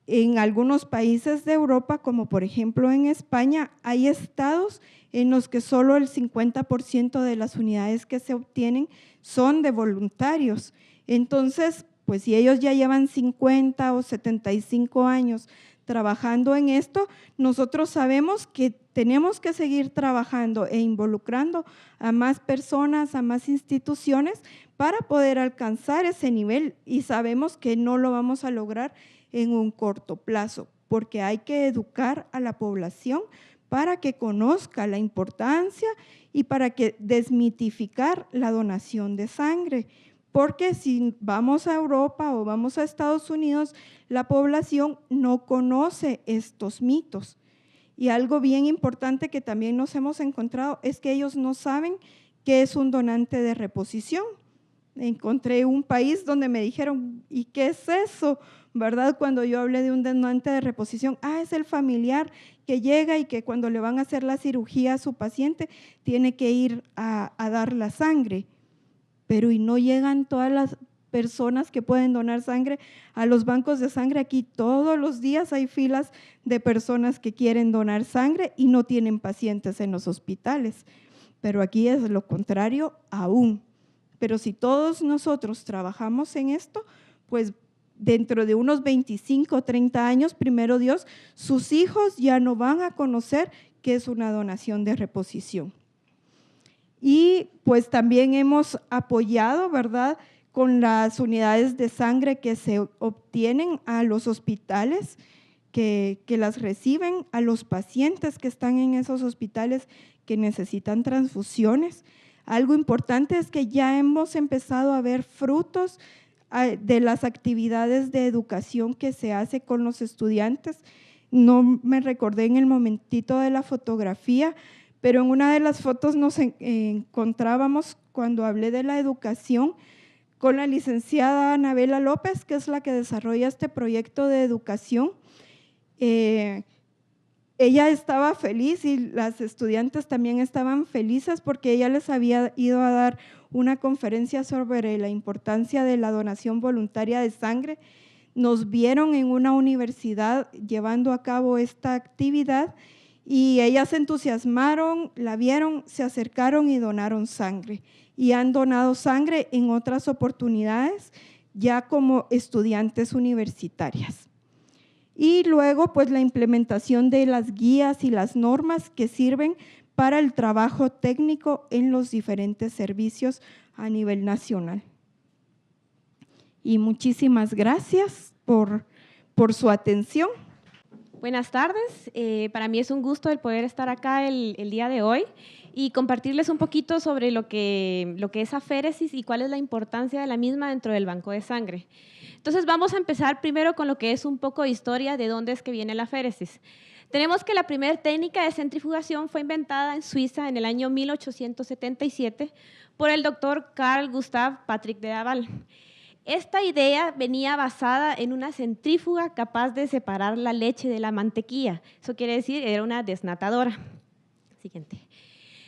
En algunos países de Europa, como por ejemplo en España, hay estados en los que solo el 50% de las unidades que se obtienen son de voluntarios. Entonces, pues si ellos ya llevan 50 o 75 años trabajando en esto, nosotros sabemos que tenemos que seguir trabajando e involucrando a más personas, a más instituciones para poder alcanzar ese nivel, y sabemos que no lo vamos a lograr en un corto plazo, porque hay que educar a la población para que conozca la importancia y para que desmitificar la donación de sangre. Porque si vamos a Europa o vamos a Estados Unidos, la población no conoce estos mitos. Y algo bien importante que también nos hemos encontrado es que ellos no saben qué es un donante de reposición. Encontré un país donde me dijeron, ¿y qué es eso? ¿Verdad? Cuando yo hablé de un donante de reposición, es el familiar que llega y que cuando le van a hacer la cirugía a su paciente tiene que ir a dar la sangre. Pero ¿y no llegan todas las personas que pueden donar sangre a los bancos de sangre? Aquí todos los días hay filas de personas que quieren donar sangre y no tienen pacientes en los hospitales. Pero aquí es lo contrario aún. Pero si todos nosotros trabajamos en esto, pues dentro de unos 25 o 30 años, primero Dios, sus hijos ya no van a conocer qué es una donación de reposición. Y pues también hemos apoyado, ¿verdad?, con las unidades de sangre que se obtienen a los hospitales que las reciben, a los pacientes que están en esos hospitales que necesitan transfusiones. Algo importante es que ya hemos empezado a ver frutos de las actividades de educación que se hace con los estudiantes. No me recordé en el momentito de la fotografía, pero en una de las fotos nos encontrábamos cuando hablé de la educación con la licenciada Anabela López, que es la que desarrolla este proyecto de educación. Ella estaba feliz y las estudiantes también estaban felices porque ella les había ido a dar una conferencia sobre la importancia de la donación voluntaria de sangre. Nos vieron en una universidad llevando a cabo esta actividad y ellas se entusiasmaron, la vieron, se acercaron y donaron sangre. Y han donado sangre en otras oportunidades ya como estudiantes universitarias. Y luego, pues la implementación de las guías y las normas que sirven para el trabajo técnico en los diferentes servicios a nivel nacional. Y muchísimas gracias por su atención. Buenas tardes, para mí es un gusto el poder estar acá el día de hoy y compartirles un poquito sobre lo que es aféresis y cuál es la importancia de la misma dentro del banco de sangre. Entonces vamos a empezar primero con lo que es un poco de historia de dónde es que viene la féresis. Tenemos que la primera técnica de centrifugación fue inventada en Suiza en el año 1877 por el doctor Carl Gustav Patrick de Laval. Esta idea venía basada en una centrífuga capaz de separar la leche de la mantequilla. Eso quiere decir, era una desnatadora. Siguiente.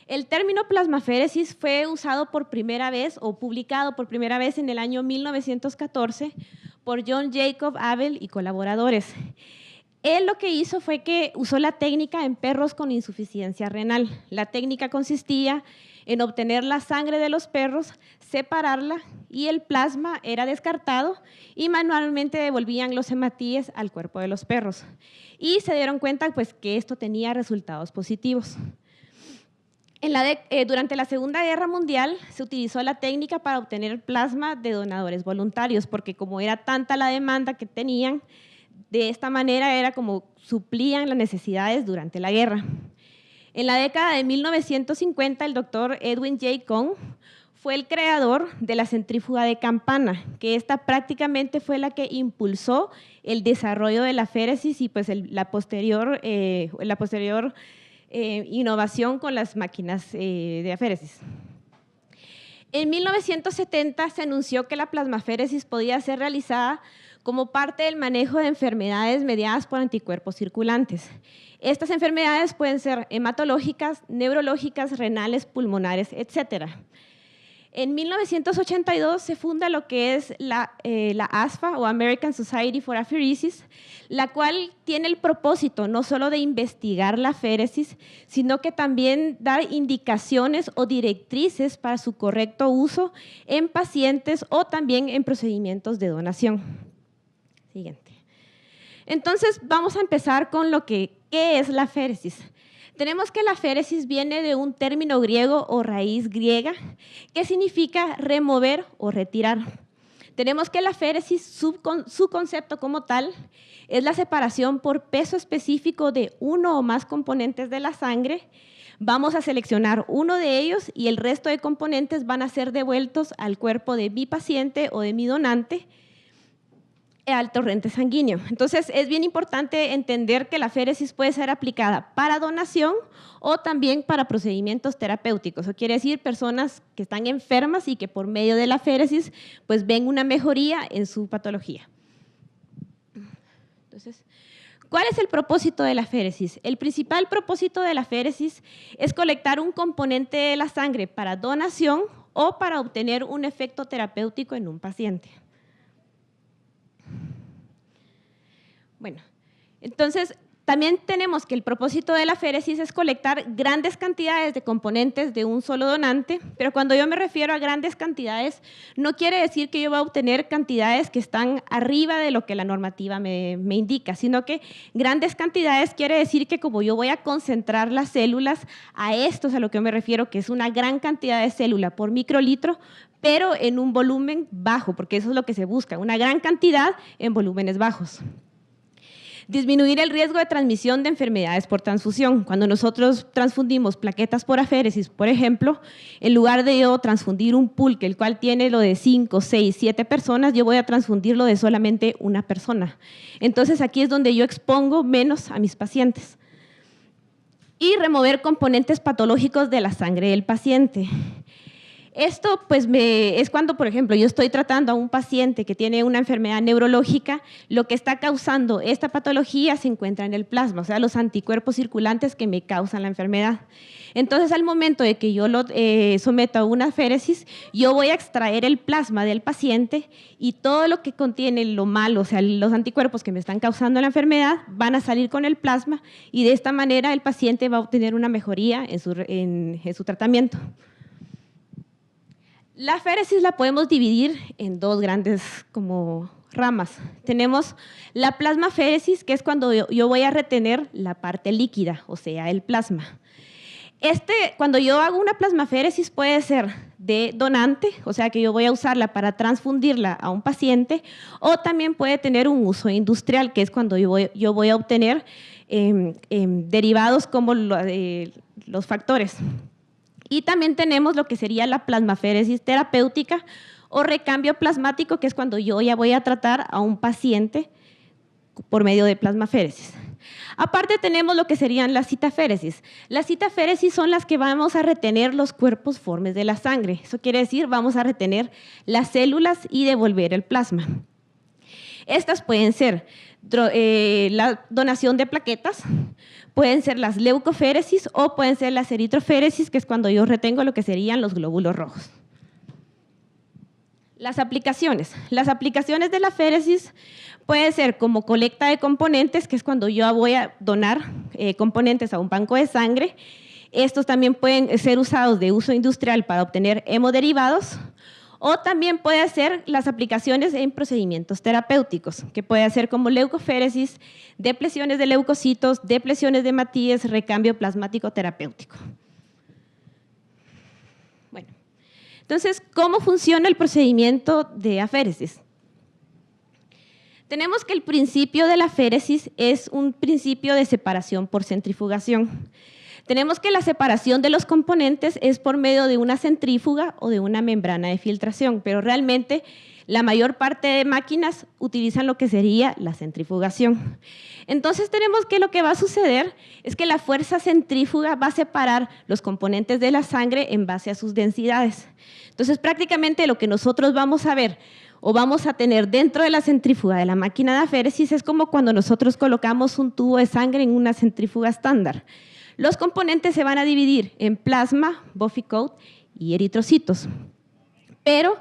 El término plasmaféresis fue usado por primera vez o publicado por primera vez en el año 1914 por John Jacob Abel y colaboradores. Él lo que hizo fue que usó la técnica en perros con insuficiencia renal. La técnica consistía en obtener la sangre de los perros, separarla y el plasma era descartado y manualmente devolvían los hematíes al cuerpo de los perros. Y se dieron cuenta pues, que esto tenía resultados positivos. Durante la Segunda Guerra Mundial se utilizó la técnica para obtener plasma de donadores voluntarios, porque como era tanta la demanda que tenían, de esta manera era como suplían las necesidades durante la guerra. En la década de 1950, el doctor Edwin J. Kohn fue el creador de la centrífuga de campana, que esta prácticamente fue la que impulsó el desarrollo de la féresis y pues la posterior innovación con las máquinas de aféresis. En 1970 se anunció que la plasmaféresis podía ser realizada como parte del manejo de enfermedades mediadas por anticuerpos circulantes. Estas enfermedades pueden ser hematológicas, neurológicas, renales, pulmonares, etc. En 1982 se funda lo que es la ASFA o American Society for Apheresis, la cual tiene el propósito no solo de investigar la féresis, sino que también dar indicaciones o directrices para su correcto uso en pacientes o también en procedimientos de donación. Siguiente. Entonces vamos a empezar con ¿qué es la féresis? Tenemos que la féresis viene de un término griego o raíz griega que significa remover o retirar. Tenemos que la féresis, su concepto como tal, es la separación por peso específico de uno o más componentes de la sangre. Vamos a seleccionar uno de ellos y el resto de componentes van a ser devueltos al cuerpo de mi paciente o de mi donante al torrente sanguíneo. Entonces, es bien importante entender que la féresis puede ser aplicada para donación o también para procedimientos terapéuticos. Eso quiere decir personas que están enfermas y que por medio de la féresis pues ven una mejoría en su patología. Entonces, ¿cuál es el propósito de la féresis? El principal propósito de la féresis es colectar un componente de la sangre para donación o para obtener un efecto terapéutico en un paciente. Bueno, entonces también tenemos que el propósito de la féresis es colectar grandes cantidades de componentes de un solo donante, pero cuando yo me refiero a grandes cantidades, no quiere decir que yo voy a obtener cantidades que están arriba de lo que la normativa me indica, sino que grandes cantidades quiere decir que como yo voy a concentrar las células a esto es a lo que yo me refiero, que es una gran cantidad de célula por microlitro, pero en un volumen bajo, porque eso es lo que se busca, una gran cantidad en volúmenes bajos. Disminuir el riesgo de transmisión de enfermedades por transfusión. Cuando nosotros transfundimos plaquetas por aféresis, por ejemplo, en lugar de yo transfundir un pulque, el cual tiene lo de 5, 6, 7 personas, yo voy a transfundirlo de solamente una persona. Entonces, aquí es donde yo expongo menos a mis pacientes. Y remover componentes patológicos de la sangre del paciente. Esto pues es cuando, por ejemplo, yo estoy tratando a un paciente que tiene una enfermedad neurológica, lo que está causando esta patología se encuentra en el plasma, o sea, los anticuerpos circulantes que me causan la enfermedad. Entonces, al momento de que yo lo someto a una féresis, yo voy a extraer el plasma del paciente y todo lo que contiene lo malo, o sea, los anticuerpos que me están causando la enfermedad, van a salir con el plasma y de esta manera el paciente va a obtener una mejoría en su tratamiento. La féresis la podemos dividir en dos grandes ramas. Tenemos la plasmaféresis, que es cuando yo voy a retener la parte líquida, o sea, el plasma. Cuando yo hago una plasmaféresis puede ser de donante, o sea, que yo voy a usarla para transfundirla a un paciente, o también puede tener un uso industrial, que es cuando yo voy a obtener derivados como los factores. Y también tenemos lo que sería la plasmaféresis terapéutica o recambio plasmático, que es cuando yo ya voy a tratar a un paciente por medio de plasmaféresis. Aparte tenemos lo que serían las citaféresis. Las citaféresis son las que vamos a retener los cuerpos formes de la sangre. Eso quiere decir, vamos a retener las células y devolver el plasma. Estas pueden ser la donación de plaquetas, pueden ser las leucoféresis o pueden ser las eritroféresis, que es cuando yo retengo lo que serían los glóbulos rojos. Las aplicaciones. Las aplicaciones de la féresis pueden ser como colecta de componentes, que es cuando yo voy a donar componentes a un banco de sangre. Estos también pueden ser usados de uso industrial para obtener hemoderivados, o también puede ser las aplicaciones en procedimientos terapéuticos, que puede ser como leucoféresis, depleciones de leucocitos, depleciones de hematíes, recambio plasmático terapéutico. Bueno, entonces, ¿cómo funciona el procedimiento de aféresis? Tenemos que el principio de la aféresis es un principio de separación por centrifugación. Tenemos que la separación de los componentes es por medio de una centrífuga o de una membrana de filtración, pero realmente la mayor parte de máquinas utilizan lo que sería la centrifugación. Entonces tenemos que lo que va a suceder es que la fuerza centrífuga va a separar los componentes de la sangre en base a sus densidades. Entonces prácticamente lo que nosotros vamos a ver o vamos a tener dentro de la centrífuga de la máquina de aféresis es como cuando nosotros colocamos un tubo de sangre en una centrífuga estándar. Los componentes se van a dividir en plasma, buffy coat y eritrocitos. Pero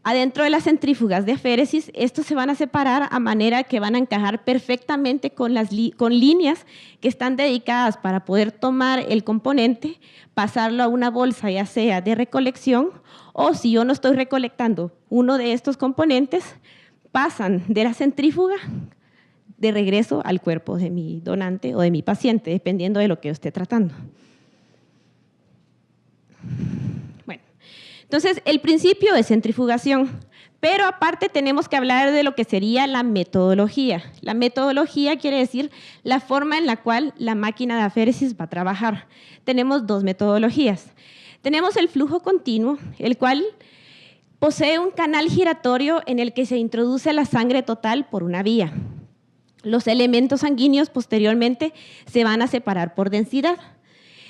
adentro de las centrífugas de aféresis, estos se van a separar a manera que van a encajar perfectamente con líneas que están dedicadas para poder tomar el componente, pasarlo a una bolsa ya sea de recolección, o si yo no estoy recolectando uno de estos componentes, pasan de la centrífuga de regreso al cuerpo de mi donante o de mi paciente, dependiendo de lo que yo esté tratando. Bueno, entonces el principio de centrifugación, pero aparte tenemos que hablar de lo que sería la metodología. La metodología quiere decir la forma en la cual la máquina de aféresis va a trabajar. Tenemos dos metodologías. Tenemos el flujo continuo, el cual posee un canal giratorio en el que se introduce la sangre total por una vía. Los elementos sanguíneos posteriormente se van a separar por densidad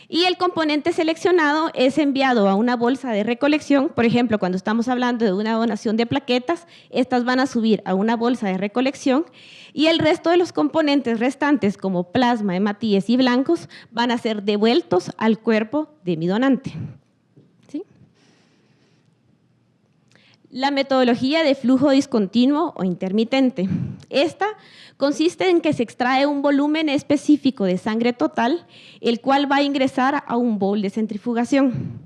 y el componente seleccionado es enviado a una bolsa de recolección. Por ejemplo, cuando estamos hablando de una donación de plaquetas, estas van a subir a una bolsa de recolección y el resto de los componentes restantes, como plasma, hematíes y blancos, van a ser devueltos al cuerpo de mi donante. ¿Sí? La metodología de flujo discontinuo o intermitente. Esta consiste en que se extrae un volumen específico de sangre total, el cual va a ingresar a un bowl de centrifugación.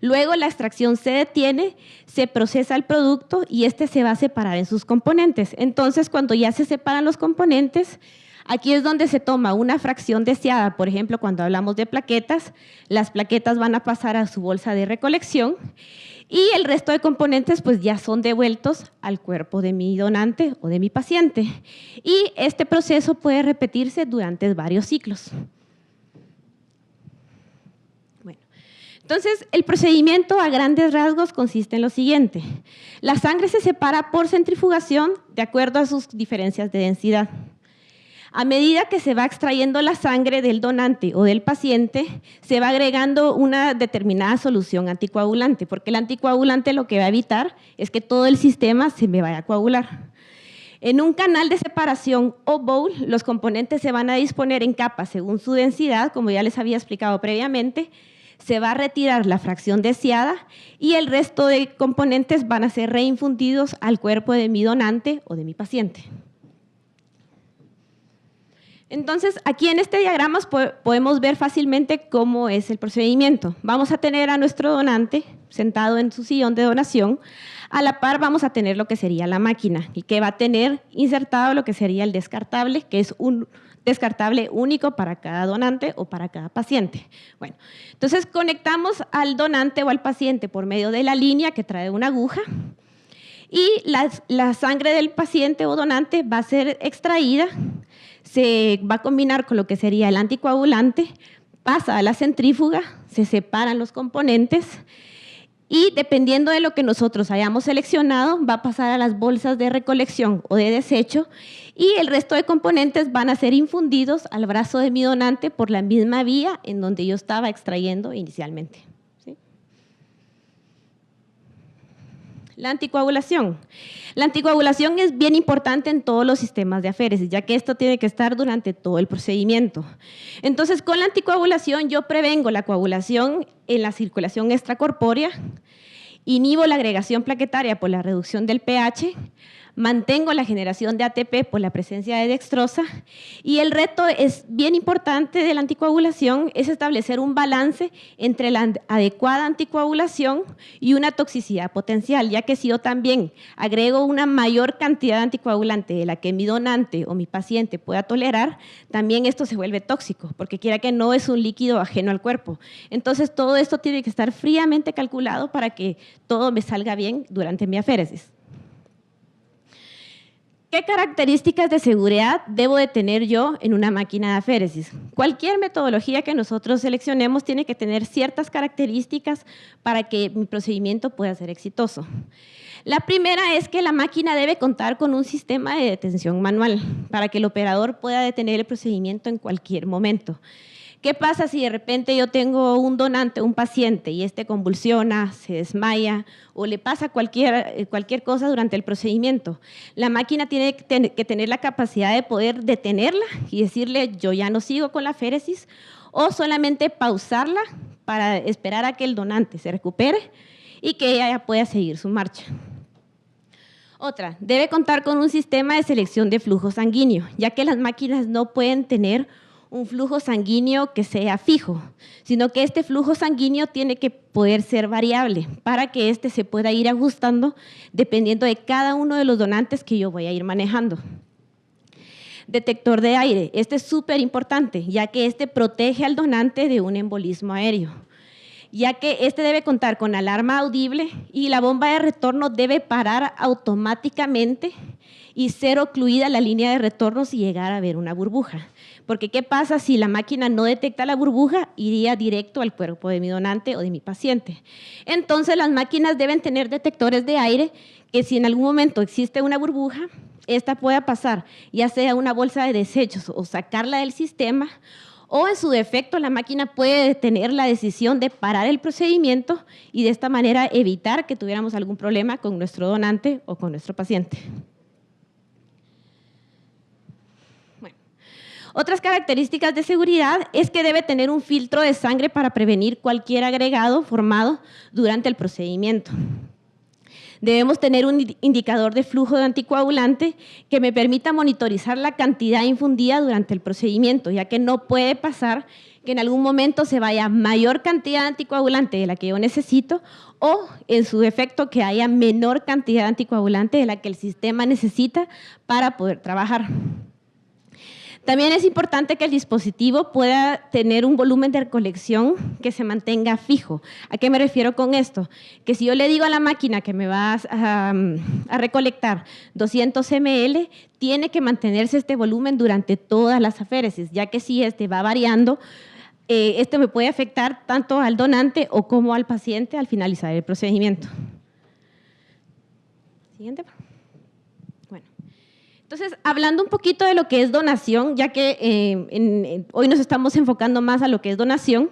Luego la extracción se detiene, se procesa el producto y este se va a separar en sus componentes. Entonces, cuando ya se separan los componentes, aquí es donde se toma una fracción deseada. Por ejemplo, cuando hablamos de plaquetas, las plaquetas van a pasar a su bolsa de recolección y el resto de componentes pues ya son devueltos al cuerpo de mi donante o de mi paciente. Y este proceso puede repetirse durante varios ciclos. Bueno, entonces el procedimiento a grandes rasgos consiste en lo siguiente. La sangre se separa por centrifugación de acuerdo a sus diferencias de densidad. A medida que se va extrayendo la sangre del donante o del paciente, se va agregando una determinada solución anticoagulante, porque el anticoagulante lo que va a evitar es que todo el sistema se me vaya a coagular. En un canal de separación o bowl, los componentes se van a disponer en capas según su densidad, como ya les había explicado previamente. Se va a retirar la fracción deseada y el resto de componentes van a ser reinfundidos al cuerpo de mi donante o de mi paciente. Entonces, aquí en este diagrama podemos ver fácilmente cómo es el procedimiento. Vamos a tener a nuestro donante sentado en su sillón de donación. A la par vamos a tener lo que sería la máquina y que va a tener insertado lo que sería el descartable, que es un descartable único para cada donante o para cada paciente. Bueno, entonces conectamos al donante o al paciente por medio de la línea que trae una aguja y la sangre del paciente o donante va a ser extraída, se va a combinar con lo que sería el anticoagulante, pasa a la centrífuga, se separan los componentes y dependiendo de lo que nosotros hayamos seleccionado, va a pasar a las bolsas de recolección o de desecho y el resto de componentes van a ser infundidos al brazo de mi donante por la misma vía en donde yo estaba extrayendo inicialmente. ¿Sí? La anticoagulación. La anticoagulación es bien importante en todos los sistemas de aféresis, ya que esto tiene que estar durante todo el procedimiento. Entonces, con la anticoagulación yo prevengo la coagulación en la circulación extracorpórea, inhibo la agregación plaquetaria por la reducción del pH, mantengo la generación de ATP por la presencia de dextrosa y el reto es bien importante de la anticoagulación es establecer un balance entre la adecuada anticoagulación y una toxicidad potencial, ya que si yo también agrego una mayor cantidad de anticoagulante de la que mi donante o mi paciente pueda tolerar, también esto se vuelve tóxico, porque quiera que no es un líquido ajeno al cuerpo. Entonces todo esto tiene que estar fríamente calculado para que todo me salga bien durante mi aféresis. ¿Qué características de seguridad debo de tener yo en una máquina de aféresis? Cualquier metodología que nosotros seleccionemos tiene que tener ciertas características para que mi procedimiento pueda ser exitoso. La primera es que la máquina debe contar con un sistema de detención manual para que el operador pueda detener el procedimiento en cualquier momento. ¿Qué pasa si de repente yo tengo un donante, un paciente, y este convulsiona, se desmaya o le pasa cualquier cosa durante el procedimiento? La máquina tiene que tener la capacidad de poder detenerla y decirle yo ya no sigo con la aféresis o solamente pausarla para esperar a que el donante se recupere y que ella ya pueda seguir su marcha. Otra, debe contar con un sistema de selección de flujo sanguíneo, ya que las máquinas no pueden tener un flujo sanguíneo que sea fijo, sino que este flujo sanguíneo tiene que poder ser variable para que este se pueda ir ajustando dependiendo de cada uno de los donantes que yo voy a ir manejando. Detector de aire, este es súper importante, ya que este protege al donante de un embolismo aéreo, ya que este debe contar con alarma audible y la bomba de retorno debe parar automáticamente y ser ocluida la línea de retorno si llegara a haber una burbuja. Porque ¿qué pasa si la máquina no detecta la burbuja? Iría directo al cuerpo de mi donante o de mi paciente. Entonces las máquinas deben tener detectores de aire que si en algún momento existe una burbuja, esta pueda pasar ya sea una bolsa de desechos o sacarla del sistema, o en su defecto la máquina puede tener la decisión de parar el procedimiento y de esta manera evitar que tuviéramos algún problema con nuestro donante o con nuestro paciente. Otras características de seguridad es que debe tener un filtro de sangre para prevenir cualquier agregado formado durante el procedimiento. Debemos tener un indicador de flujo de anticoagulante que me permita monitorizar la cantidad infundida durante el procedimiento, ya que no puede pasar que en algún momento se vaya mayor cantidad de anticoagulante de la que yo necesito o, en su defecto, que haya menor cantidad de anticoagulante de la que el sistema necesita para poder trabajar. También es importante que el dispositivo pueda tener un volumen de recolección que se mantenga fijo. ¿A qué me refiero con esto? Que si yo le digo a la máquina que me va a recolectar 200 ml, tiene que mantenerse este volumen durante todas las aféresis, ya que si este va variando, esto me puede afectar tanto al donante o como al paciente al finalizar el procedimiento. Siguiente. Entonces, hablando un poquito de lo que es donación, ya que hoy nos estamos enfocando más a lo que es donación,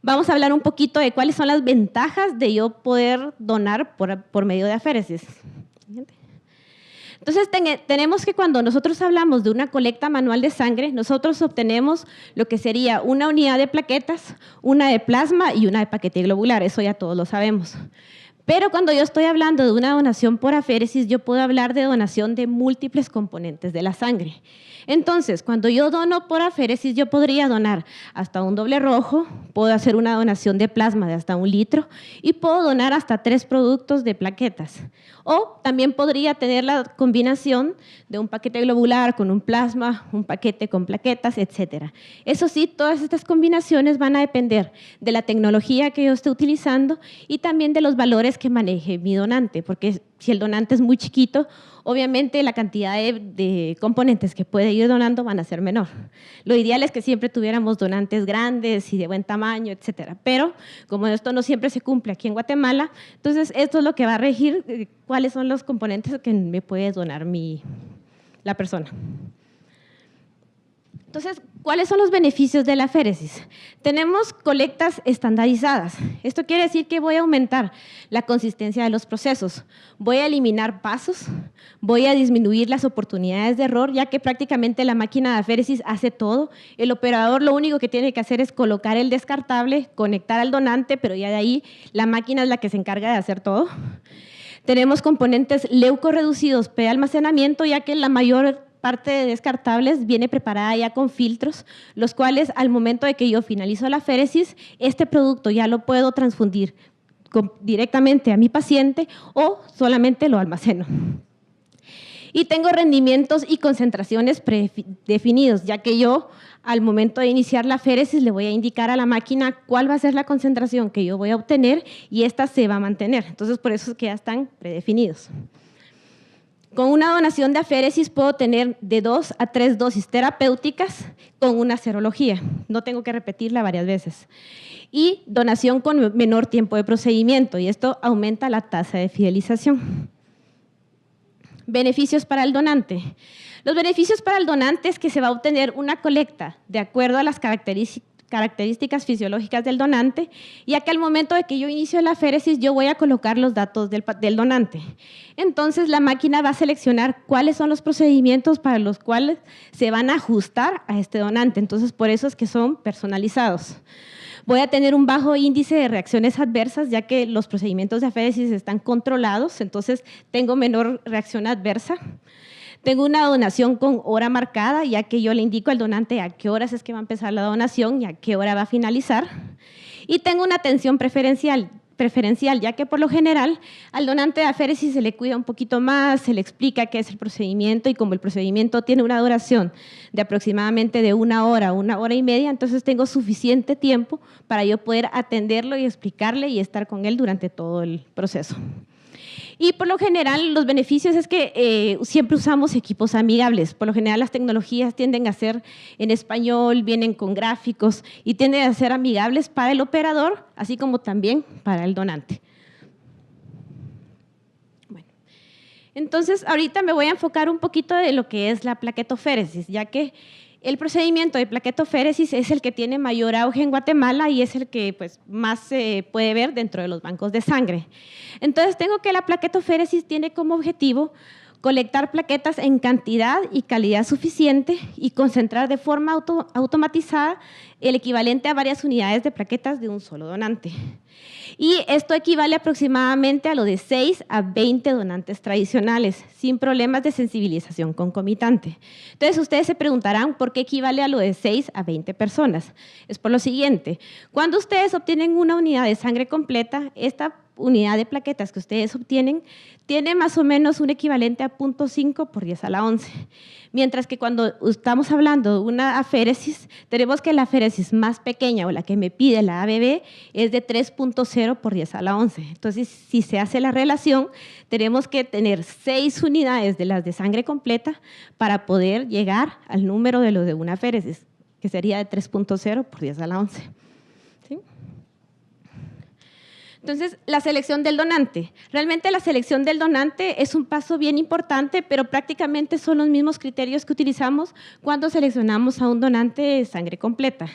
vamos a hablar un poquito de cuáles son las ventajas de yo poder donar por medio de aféresis. Entonces, tenemos que cuando nosotros hablamos de una colecta manual de sangre, nosotros obtenemos lo que sería una unidad de plaquetas, una de plasma y una de paquete globular, eso ya todos lo sabemos. Pero cuando yo estoy hablando de una donación por aféresis, yo puedo hablar de donación de múltiples componentes de la sangre. Entonces, cuando yo dono por aféresis, yo podría donar hasta un doble rojo, puedo hacer una donación de plasma de hasta 1 litro y puedo donar hasta 3 productos de plaquetas. O también podría tener la combinación de un paquete globular con un plasma, un paquete con plaquetas, etc. Eso sí, todas estas combinaciones van a depender de la tecnología que yo esté utilizando y también de los valores es que maneje mi donante, porque si el donante es muy chiquito, obviamente la cantidad de componentes que puede ir donando van a ser menor. Lo ideal es que siempre tuviéramos donantes grandes y de buen tamaño, etcétera. Pero como esto no siempre se cumple aquí en Guatemala, entonces esto es lo que va a regir cuáles son los componentes que me puede donar la persona. Entonces, ¿cuáles son los beneficios de la aféresis? Tenemos colectas estandarizadas. Esto quiere decir que voy a aumentar la consistencia de los procesos, voy a eliminar pasos, voy a disminuir las oportunidades de error, ya que prácticamente la máquina de aféresis hace todo. El operador lo único que tiene que hacer es colocar el descartable, conectar al donante, pero ya de ahí la máquina es la que se encarga de hacer todo. Tenemos componentes leucorreducidos pre-almacenamiento, ya que la mayor parte de descartables viene preparada ya con filtros, los cuales al momento de que yo finalizo la aféresis, este producto ya lo puedo transfundir directamente a mi paciente o solamente lo almaceno. Y tengo rendimientos y concentraciones predefinidos, ya que yo al momento de iniciar la aféresis le voy a indicar a la máquina cuál va a ser la concentración que yo voy a obtener y esta se va a mantener. Entonces, por eso es que ya están predefinidos. Con una donación de aféresis puedo tener de 2 a 3 dosis terapéuticas con una serología. No tengo que repetirla varias veces. Y donación con menor tiempo de procedimiento, y esto aumenta la tasa de fidelización. Beneficios para el donante. Los beneficios para el donante es que se va a obtener una colecta de acuerdo a las características fisiológicas del donante, ya que al momento de que yo inicio la aféresis yo voy a colocar los datos del donante. Entonces la máquina va a seleccionar cuáles son los procedimientos para los cuales se van a ajustar a este donante. Entonces por eso es que son personalizados. Voy a tener un bajo índice de reacciones adversas, ya que los procedimientos de aféresis están controlados, entonces tengo menor reacción adversa. Tengo una donación con hora marcada, ya que yo le indico al donante a qué horas es que va a empezar la donación y a qué hora va a finalizar. Y tengo una atención preferencial, ya que por lo general al donante de aféresis se le cuida un poquito más, se le explica qué es el procedimiento y como el procedimiento tiene una duración de aproximadamente de 1 hora, 1 hora y media, entonces tengo suficiente tiempo para yo poder atenderlo y explicarle y estar con él durante todo el proceso. Y por lo general los beneficios es que siempre usamos equipos amigables. Por lo general las tecnologías tienden a ser en español, vienen con gráficos y tienden a ser amigables para el operador, así como también para el donante. Bueno, entonces ahorita me voy a enfocar un poquito de lo que es la plaquetoféresis, ya que el procedimiento de plaquetoféresis es el que tiene mayor auge en Guatemala y es el que pues, más se puede ver dentro de los bancos de sangre. Entonces, tengo que la plaquetoféresis tiene como objetivo colectar plaquetas en cantidad y calidad suficiente y concentrar de forma automatizada el equivalente a varias unidades de plaquetas de un solo donante. Y esto equivale aproximadamente a lo de 6 a 20 donantes tradicionales, sin problemas de sensibilización concomitante. Entonces, ustedes se preguntarán por qué equivale a lo de 6 a 20 personas. Es por lo siguiente, cuando ustedes obtienen una unidad de sangre completa, esta unidad de plaquetas que ustedes obtienen tiene más o menos un equivalente a 0.5 por 10 a la 11. Mientras que cuando estamos hablando de una aféresis, tenemos que la aféresis más pequeña o la que me pide la ABB es de 3.0 por 10 a la 11. Entonces, si se hace la relación, tenemos que tener 6 unidades de las de sangre completa para poder llegar al número de lo de una aféresis, que sería de 3.0 por 10 a la 11. ¿Sí? Entonces, la selección del donante. Realmente la selección del donante es un paso bien importante, pero prácticamente son los mismos criterios que utilizamos cuando seleccionamos a un donante de sangre completa.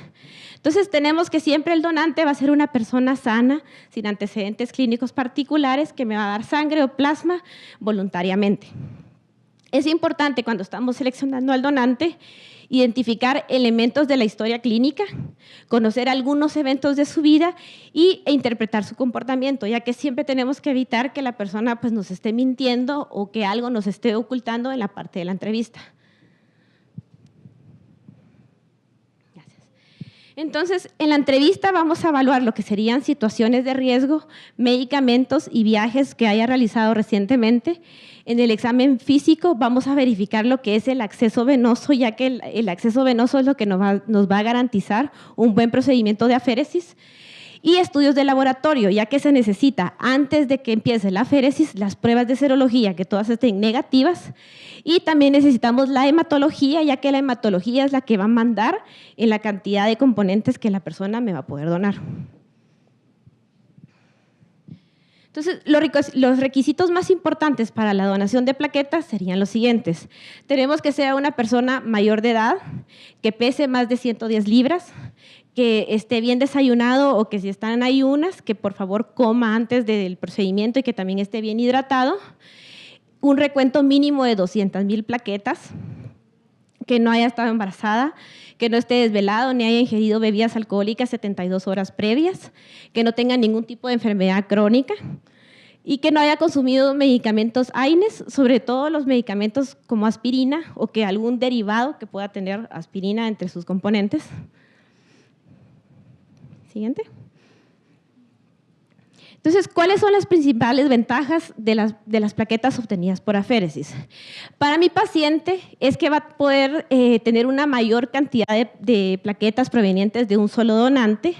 Entonces, tenemos que siempre el donante va a ser una persona sana, sin antecedentes clínicos particulares, que me va a dar sangre o plasma voluntariamente. Es importante cuando estamos seleccionando al donante identificar elementos de la historia clínica, conocer algunos eventos de su vida e interpretar su comportamiento, ya que siempre tenemos que evitar que la persona pues, nos esté mintiendo o que algo nos esté ocultando en la parte de la entrevista. Gracias. Entonces, en la entrevista vamos a evaluar lo que serían situaciones de riesgo, medicamentos y viajes que haya realizado recientemente. En el examen físico vamos a verificar lo que es el acceso venoso, ya que el acceso venoso es lo que nos va a garantizar un buen procedimiento de aféresis. y estudios de laboratorio, ya que se necesita, antes de que empiece la aféresis, las pruebas de serología, que todas estén negativas, y también necesitamos la hematología, ya que la hematología es la que va a mandar en la cantidad de componentes que la persona me va a poder donar. Entonces, los requisitos más importantes para la donación de plaquetas serían los siguientes. Tenemos que ser una persona mayor de edad, que pese más de 110 libras, que esté bien desayunado o que si está en ayunas, que por favor coma antes del procedimiento y que también esté bien hidratado. Un recuento mínimo de 200,000 plaquetas, que no haya estado embarazada, que no esté desvelado ni haya ingerido bebidas alcohólicas 72 horas previas, que no tenga ningún tipo de enfermedad crónica y que no haya consumido medicamentos AINES, sobre todo los medicamentos como aspirina o que algún derivado que pueda tener aspirina entre sus componentes. Siguiente. Entonces, ¿cuáles son las principales ventajas de las plaquetas obtenidas por aféresis? Para mi paciente es que va a poder tener una mayor cantidad de plaquetas provenientes de un solo donante,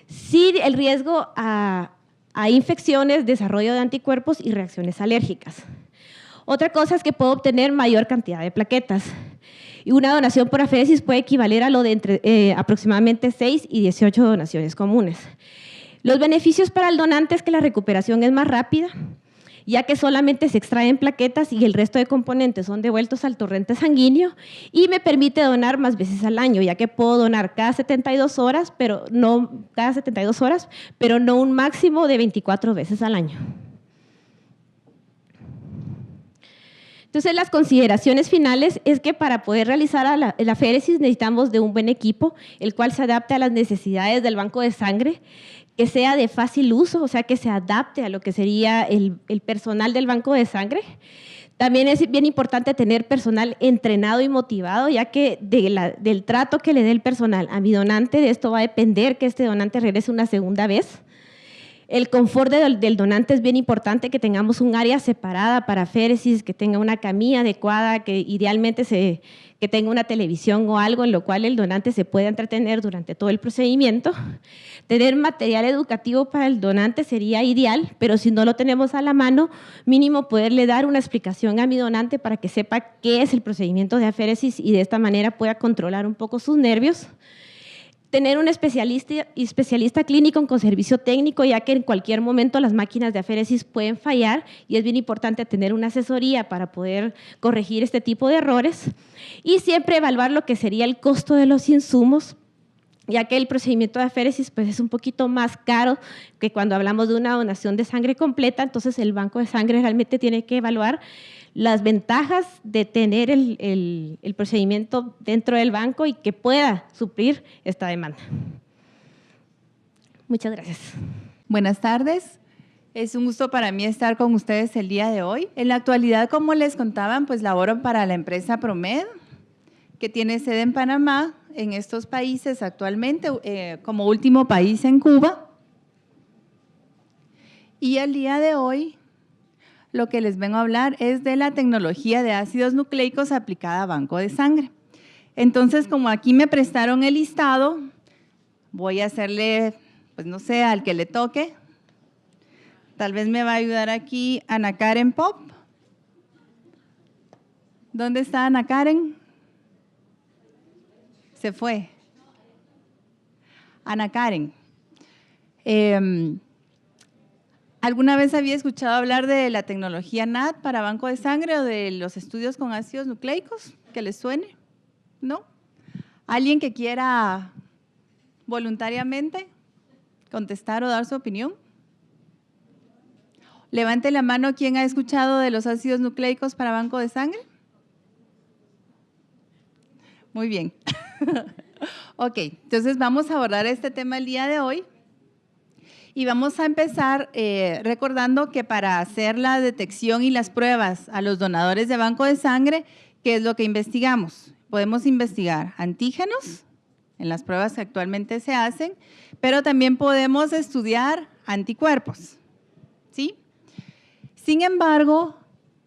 sin el riesgo a infecciones, desarrollo de anticuerpos y reacciones alérgicas. Otra cosa es que puedo obtener mayor cantidad de plaquetas. Y una donación por aféresis puede equivaler a lo de entre aproximadamente 6 y 18 donaciones comunes. Los beneficios para el donante es que la recuperación es más rápida, ya que solamente se extraen plaquetas y el resto de componentes son devueltos al torrente sanguíneo, y me permite donar más veces al año, ya que puedo donar cada 72 horas, pero no un máximo de 24 veces al año. Entonces, las consideraciones finales es que para poder realizar la aféresis necesitamos de un buen equipo, el cual se adapte a las necesidades del banco de sangre, que sea de fácil uso, o sea, que se adapte a lo que sería el personal del banco de sangre. También es bien importante tener personal entrenado y motivado, ya que del trato que le dé el personal a mi donante, de esto va a depender que este donante regrese una segunda vez. El confort del donante es bien importante, que tengamos un área separada para aféresis, que tenga una camilla adecuada, que idealmente que tenga una televisión o algo en lo cual el donante se pueda entretener durante todo el procedimiento. Tener material educativo para el donante sería ideal, pero si no lo tenemos a la mano, mínimo poderle dar una explicación a mi donante para que sepa qué es el procedimiento de aféresis y de esta manera pueda controlar un poco sus nervios. Tener un especialista clínico con servicio técnico, ya que en cualquier momento las máquinas de aféresis pueden fallar y es bien importante tener una asesoría para poder corregir este tipo de errores. Y siempre evaluar lo que sería el costo de los insumos, ya que el procedimiento de aféresis pues, es un poquito más caro que cuando hablamos de una donación de sangre completa. Entonces, el banco de sangre realmente tiene que evaluar las ventajas de tener el procedimiento dentro del banco y que pueda suplir esta demanda. Muchas gracias. Buenas tardes. Es un gusto para mí estar con ustedes el día de hoy. En la actualidad, como les contaban, pues laboro para la empresa Promed, que tiene sede en Panamá, en estos países actualmente, como último país en Cuba. Y el día de hoy lo que les vengo a hablar es de la tecnología de ácidos nucleicos aplicada a banco de sangre. Entonces, como aquí me prestaron el listado, voy a hacerle, pues no sé, al que le toque. Tal vez me va a ayudar aquí Ana Karen Pop. ¿Dónde está Ana Karen? Se fue. Ana Karen. ¿Alguna vez había escuchado hablar de la tecnología NAT para banco de sangre o de los estudios con ácidos nucleicos? ¿Que les suene? ¿No? ¿Alguien que quiera voluntariamente contestar o dar su opinión? Levante la mano quien ha escuchado de los ácidos nucleicos para banco de sangre. Muy bien. Ok, entonces vamos a abordar este tema el día de hoy. Y vamos a empezar recordando que para hacer la detección y las pruebas a los donadores de banco de sangre, ¿qué es lo que investigamos? Podemos investigar antígenos en las pruebas que actualmente se hacen, pero también podemos estudiar anticuerpos, ¿sí? Sin embargo,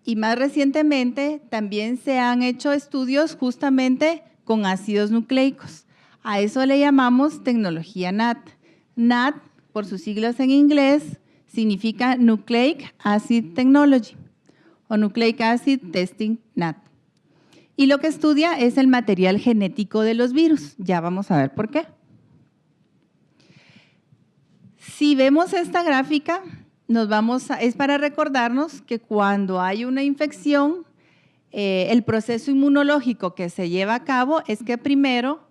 y más recientemente, también se han hecho estudios justamente con ácidos nucleicos. A eso le llamamos tecnología NAT. NAT, por sus siglas en inglés, significa Nucleic Acid Technology o Nucleic Acid Testing NAT. Y lo que estudia es el material genético de los virus. Ya vamos a ver por qué. Si vemos esta gráfica, es para recordarnos que cuando hay una infección, el proceso inmunológico que se lleva a cabo es que primero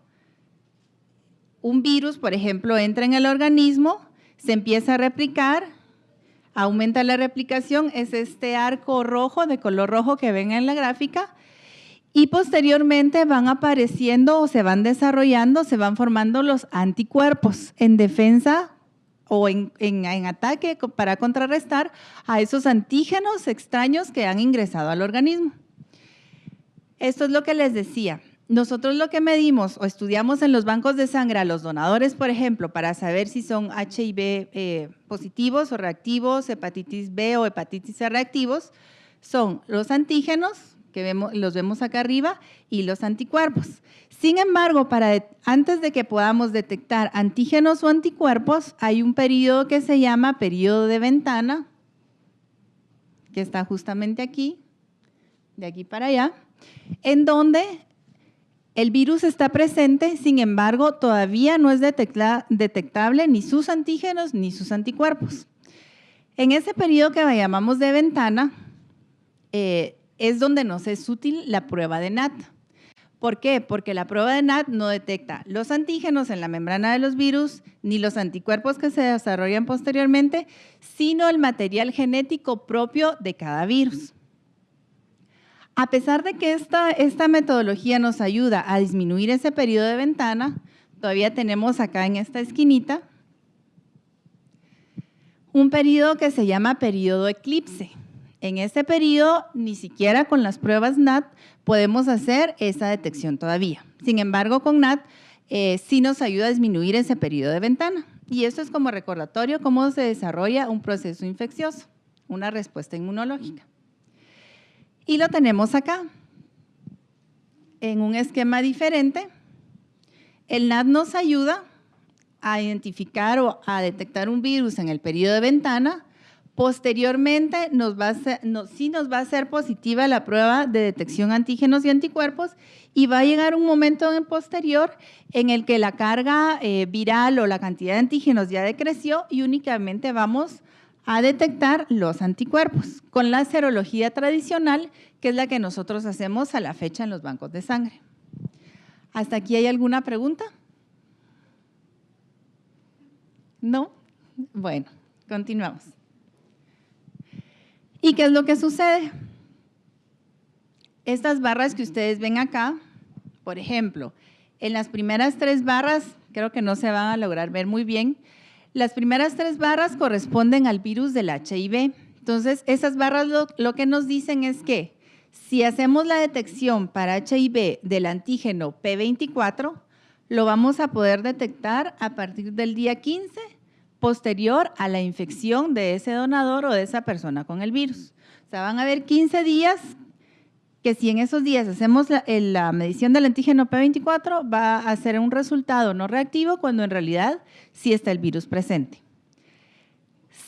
un virus, por ejemplo, entra en el organismo, se empieza a replicar, aumenta la replicación, es este arco rojo, de color rojo que ven en la gráfica, y posteriormente van apareciendo o se van desarrollando, se van formando los anticuerpos en defensa o en ataque para contrarrestar a esos antígenos extraños que han ingresado al organismo. Esto es lo que les decía. Nosotros lo que medimos o estudiamos en los bancos de sangre a los donadores, por ejemplo, para saber si son HIV positivos o reactivos, hepatitis B o hepatitis C reactivos, son los antígenos, que los vemos acá arriba, y los anticuerpos. Sin embargo, antes de que podamos detectar antígenos o anticuerpos, hay un periodo que se llama periodo de ventana, que está justamente aquí, de aquí para allá, en donde el virus está presente, sin embargo, todavía no es detectable ni sus antígenos ni sus anticuerpos. En ese periodo que llamamos de ventana, es donde nos es útil la prueba de NAT. ¿Por qué? Porque la prueba de NAT no detecta los antígenos en la membrana de los virus, ni los anticuerpos que se desarrollan posteriormente, sino el material genético propio de cada virus. A pesar de que esta metodología nos ayuda a disminuir ese periodo de ventana, todavía tenemos acá en esta esquinita un periodo que se llama periodo eclipse. En este periodo, ni siquiera con las pruebas NAT podemos hacer esa detección todavía. Sin embargo, con NAT sí nos ayuda a disminuir ese periodo de ventana. Y esto es como recordatorio cómo se desarrolla un proceso infeccioso, una respuesta inmunológica. Y lo tenemos acá, en un esquema diferente. El NAT nos ayuda a identificar o a detectar un virus en el periodo de ventana. Posteriormente, sí nos va a ser positiva la prueba de detección antígenos y anticuerpos, y va a llegar un momento en posterior en el que la carga viral o la cantidad de antígenos ya decreció y únicamente vamos a detectar los anticuerpos con la serología tradicional, que es la que nosotros hacemos a la fecha en los bancos de sangre. ¿Hasta aquí hay alguna pregunta? ¿No? Bueno, continuamos. ¿Y qué es lo que sucede? Estas barras que ustedes ven acá, por ejemplo, en las primeras 3 barras, creo que no se van a lograr ver muy bien. Las primeras 3 barras corresponden al virus del HIV. Entonces, esas barras lo que nos dicen es que si hacemos la detección para HIV del antígeno P24, lo vamos a poder detectar a partir del día 15, posterior a la infección de ese donador o de esa persona con el virus. O sea, van a haber 15 días que si en esos días hacemos la medición del antígeno P24, va a ser un resultado no reactivo cuando en realidad sí está el virus presente.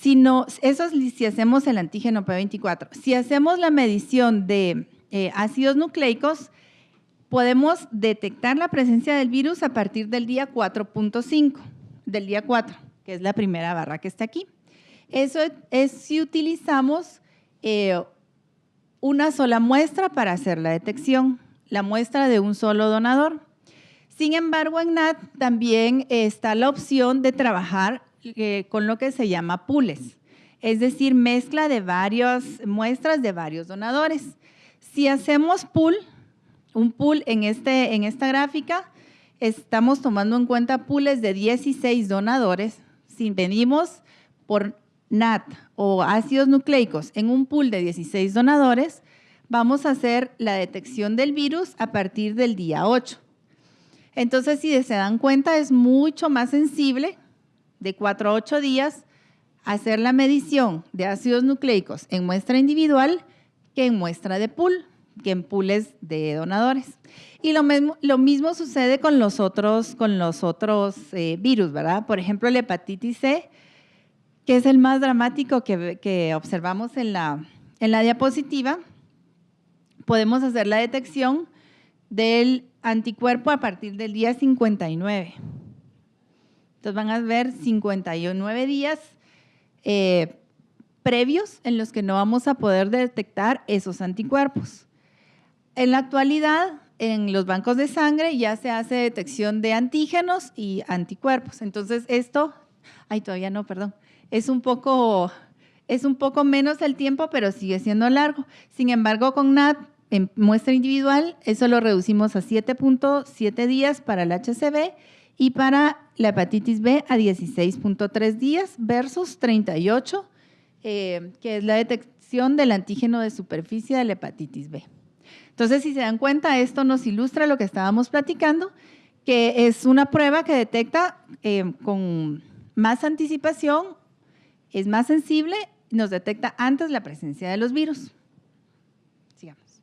Eso es si hacemos el antígeno P24. Si hacemos la medición de ácidos nucleicos, podemos detectar la presencia del virus a partir del día 4.5, del día 4, que es la primera barra que está aquí. Eso es si utilizamos una sola muestra para hacer la detección, la muestra de un solo donador. Sin embargo, en NAT también está la opción de trabajar con lo que se llama pools, es decir, mezcla de varias muestras de varios donadores. Si hacemos un pool en esta gráfica, estamos tomando en cuenta pools de 16 donadores. Si medimos por NAT o ácidos nucleicos en un pool de 16 donadores, vamos a hacer la detección del virus a partir del día 8. Entonces, si se dan cuenta, es mucho más sensible de 4 a 8 días hacer la medición de ácidos nucleicos en muestra individual que en muestra de pool, que en pools de donadores. Y lo mismo sucede con los otros virus, ¿verdad? Por ejemplo, la hepatitis C, que es el más dramático que observamos en la diapositiva. Podemos hacer la detección del anticuerpo a partir del día 59. Entonces van a ver 59 días previos en los que no vamos a poder detectar esos anticuerpos. En la actualidad, en los bancos de sangre ya se hace detección de antígenos y anticuerpos. Entonces esto, todavía no, perdón, es un poco menos el tiempo, pero sigue siendo largo. Sin embargo, con NAT, en muestra individual, eso lo reducimos a 7.7 días para el HCV y para la hepatitis B a 16.3 días versus 38, que es la detección del antígeno de superficie de la hepatitis B. Entonces, si se dan cuenta, esto nos ilustra lo que estábamos platicando, que es una prueba que detecta con más anticipación, es más sensible, nos detecta antes la presencia de los virus. Sigamos.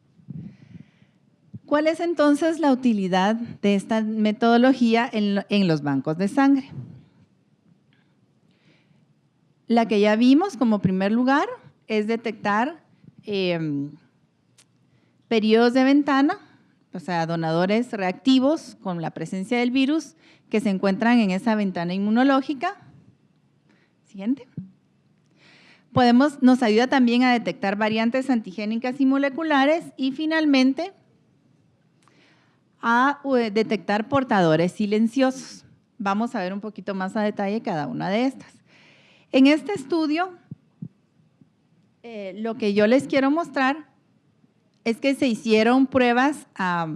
¿Cuál es entonces la utilidad de esta metodología en los bancos de sangre? La que ya vimos como primer lugar es detectar periodos de ventana, o sea, donadores reactivos con la presencia del virus que se encuentran en esa ventana inmunológica. Siguiente. Nos ayuda también a detectar variantes antigénicas y moleculares y finalmente a detectar portadores silenciosos. Vamos a ver un poquito más a detalle cada una de estas. En este estudio, lo que yo les quiero mostrar es que se hicieron pruebas a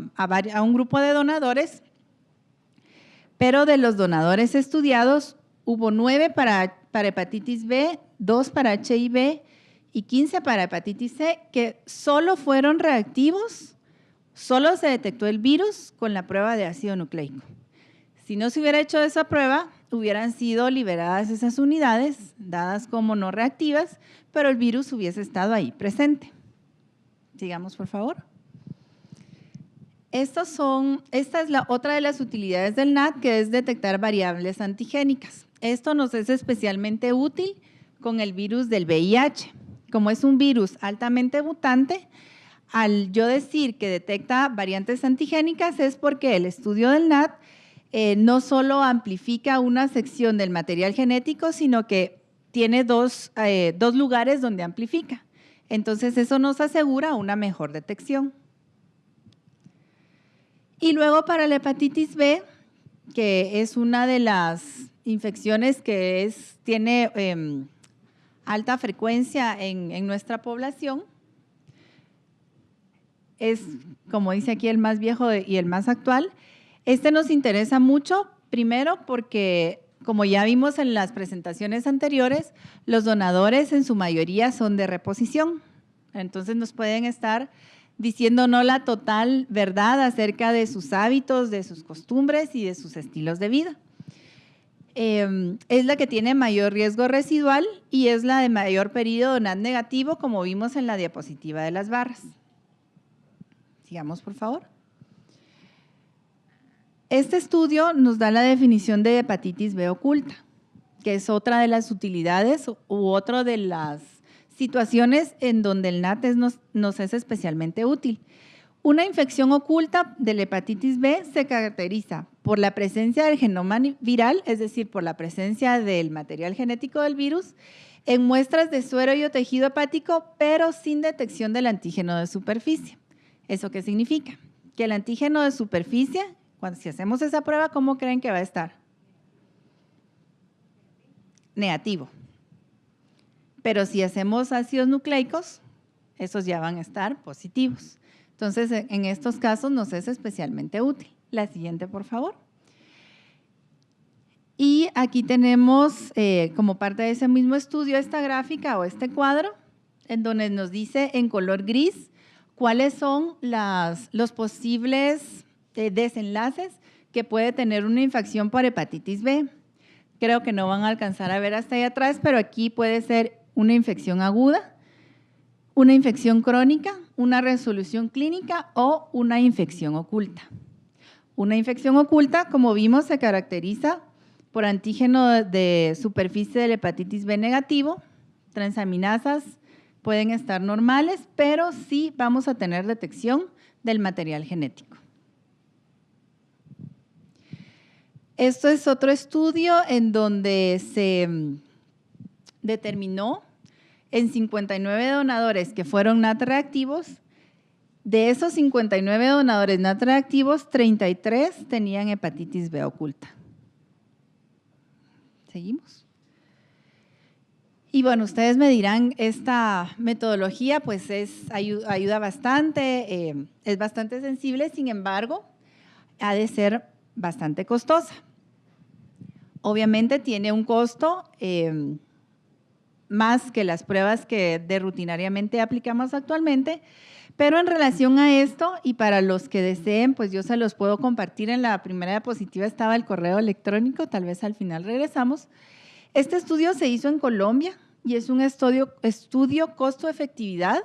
un grupo de donadores, pero de los donadores estudiados hubo 9 para hepatitis B, 2 para HIV y 15 para hepatitis C que solo fueron reactivos, solo se detectó el virus con la prueba de ácido nucleico. Si no se hubiera hecho esa prueba, hubieran sido liberadas esas unidades, dadas como no reactivas, pero el virus hubiese estado ahí presente. Sigamos, por favor. Esta es la otra de las utilidades del NAT, que es detectar variables antigénicas. Esto nos es especialmente útil con el virus del VIH. Como es un virus altamente mutante, al yo decir que detecta variantes antigénicas es porque el estudio del NAT no solo amplifica una sección del material genético, sino que tiene dos lugares donde amplifica. Entonces, eso nos asegura una mejor detección. Y luego para la hepatitis B, que es una de las infecciones que tiene alta frecuencia en nuestra población, es, como dice aquí, el más viejo y el más actual. Este nos interesa mucho, primero porque, como ya vimos en las presentaciones anteriores, los donadores en su mayoría son de reposición. Entonces nos pueden estar diciendo no la total verdad acerca de sus hábitos, de sus costumbres y de sus estilos de vida. Es la que tiene mayor riesgo residual y es la de mayor periodo NAT negativo, como vimos en la diapositiva de las barras. Sigamos, por favor. Este estudio nos da la definición de hepatitis B oculta, que es otra de las utilidades u otra de las situaciones en donde el NAT nos es especialmente útil. Una infección oculta de la hepatitis B se caracteriza por la presencia del genoma viral, es decir, por la presencia del material genético del virus, en muestras de suero y o tejido hepático, pero sin detección del antígeno de superficie. ¿Eso qué significa? Que el antígeno de superficie, si hacemos esa prueba, ¿cómo creen que va a estar? Negativo. Pero si hacemos ácidos nucleicos, esos ya van a estar positivos. Entonces, en estos casos nos es especialmente útil. La siguiente, por favor. Y aquí tenemos, como parte de ese mismo estudio, esta gráfica o este cuadro, en donde nos dice en color gris cuáles son los posibles desenlaces que puede tener una infección por hepatitis B. Creo que no van a alcanzar a ver hasta allá atrás, pero aquí puede ser una infección aguda, una infección crónica, una resolución clínica o una infección oculta. Una infección oculta, como vimos, se caracteriza por antígeno de superficie de la hepatitis B negativo. Transaminasas pueden estar normales, pero sí vamos a tener detección del material genético. Esto es otro estudio en donde se determinó en 59 donadores que fueron NAT reactivos. De esos 59 donadores NAT reactivos, 33 tenían hepatitis B oculta. ¿Seguimos? Y bueno, ustedes me dirán, esta metodología pues ayuda bastante, es bastante sensible, sin embargo, ha de ser bastante costosa. Obviamente tiene un costo más que las pruebas que rutinariamente aplicamos actualmente, pero en relación a esto y para los que deseen, pues yo se los puedo compartir. En la primera diapositiva estaba el correo electrónico, tal vez al final regresamos. Este estudio se hizo en Colombia y es un estudio costo-efectividad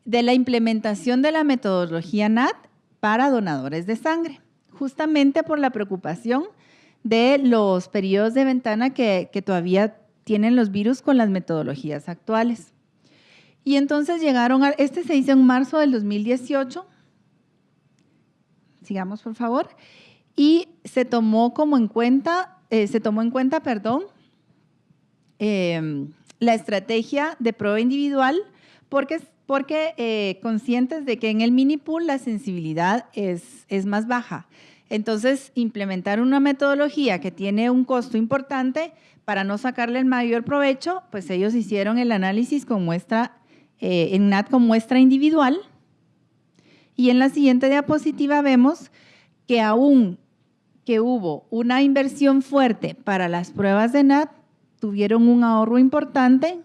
de la implementación de la metodología NAT para donadores de sangre, justamente por la preocupación de los periodos de ventana que todavía tienen los virus con las metodologías actuales. Y entonces este se hizo en marzo del 2018, sigamos por favor, y se tomó en cuenta, la estrategia de prueba individual porque conscientes de que en el mini pool la sensibilidad es más baja. Entonces, implementar una metodología que tiene un costo importante para no sacarle el mayor provecho, pues ellos hicieron el análisis con muestra, en NAT con muestra individual. Y en la siguiente diapositiva vemos que aún que hubo una inversión fuerte para las pruebas de NAT, tuvieron un ahorro importante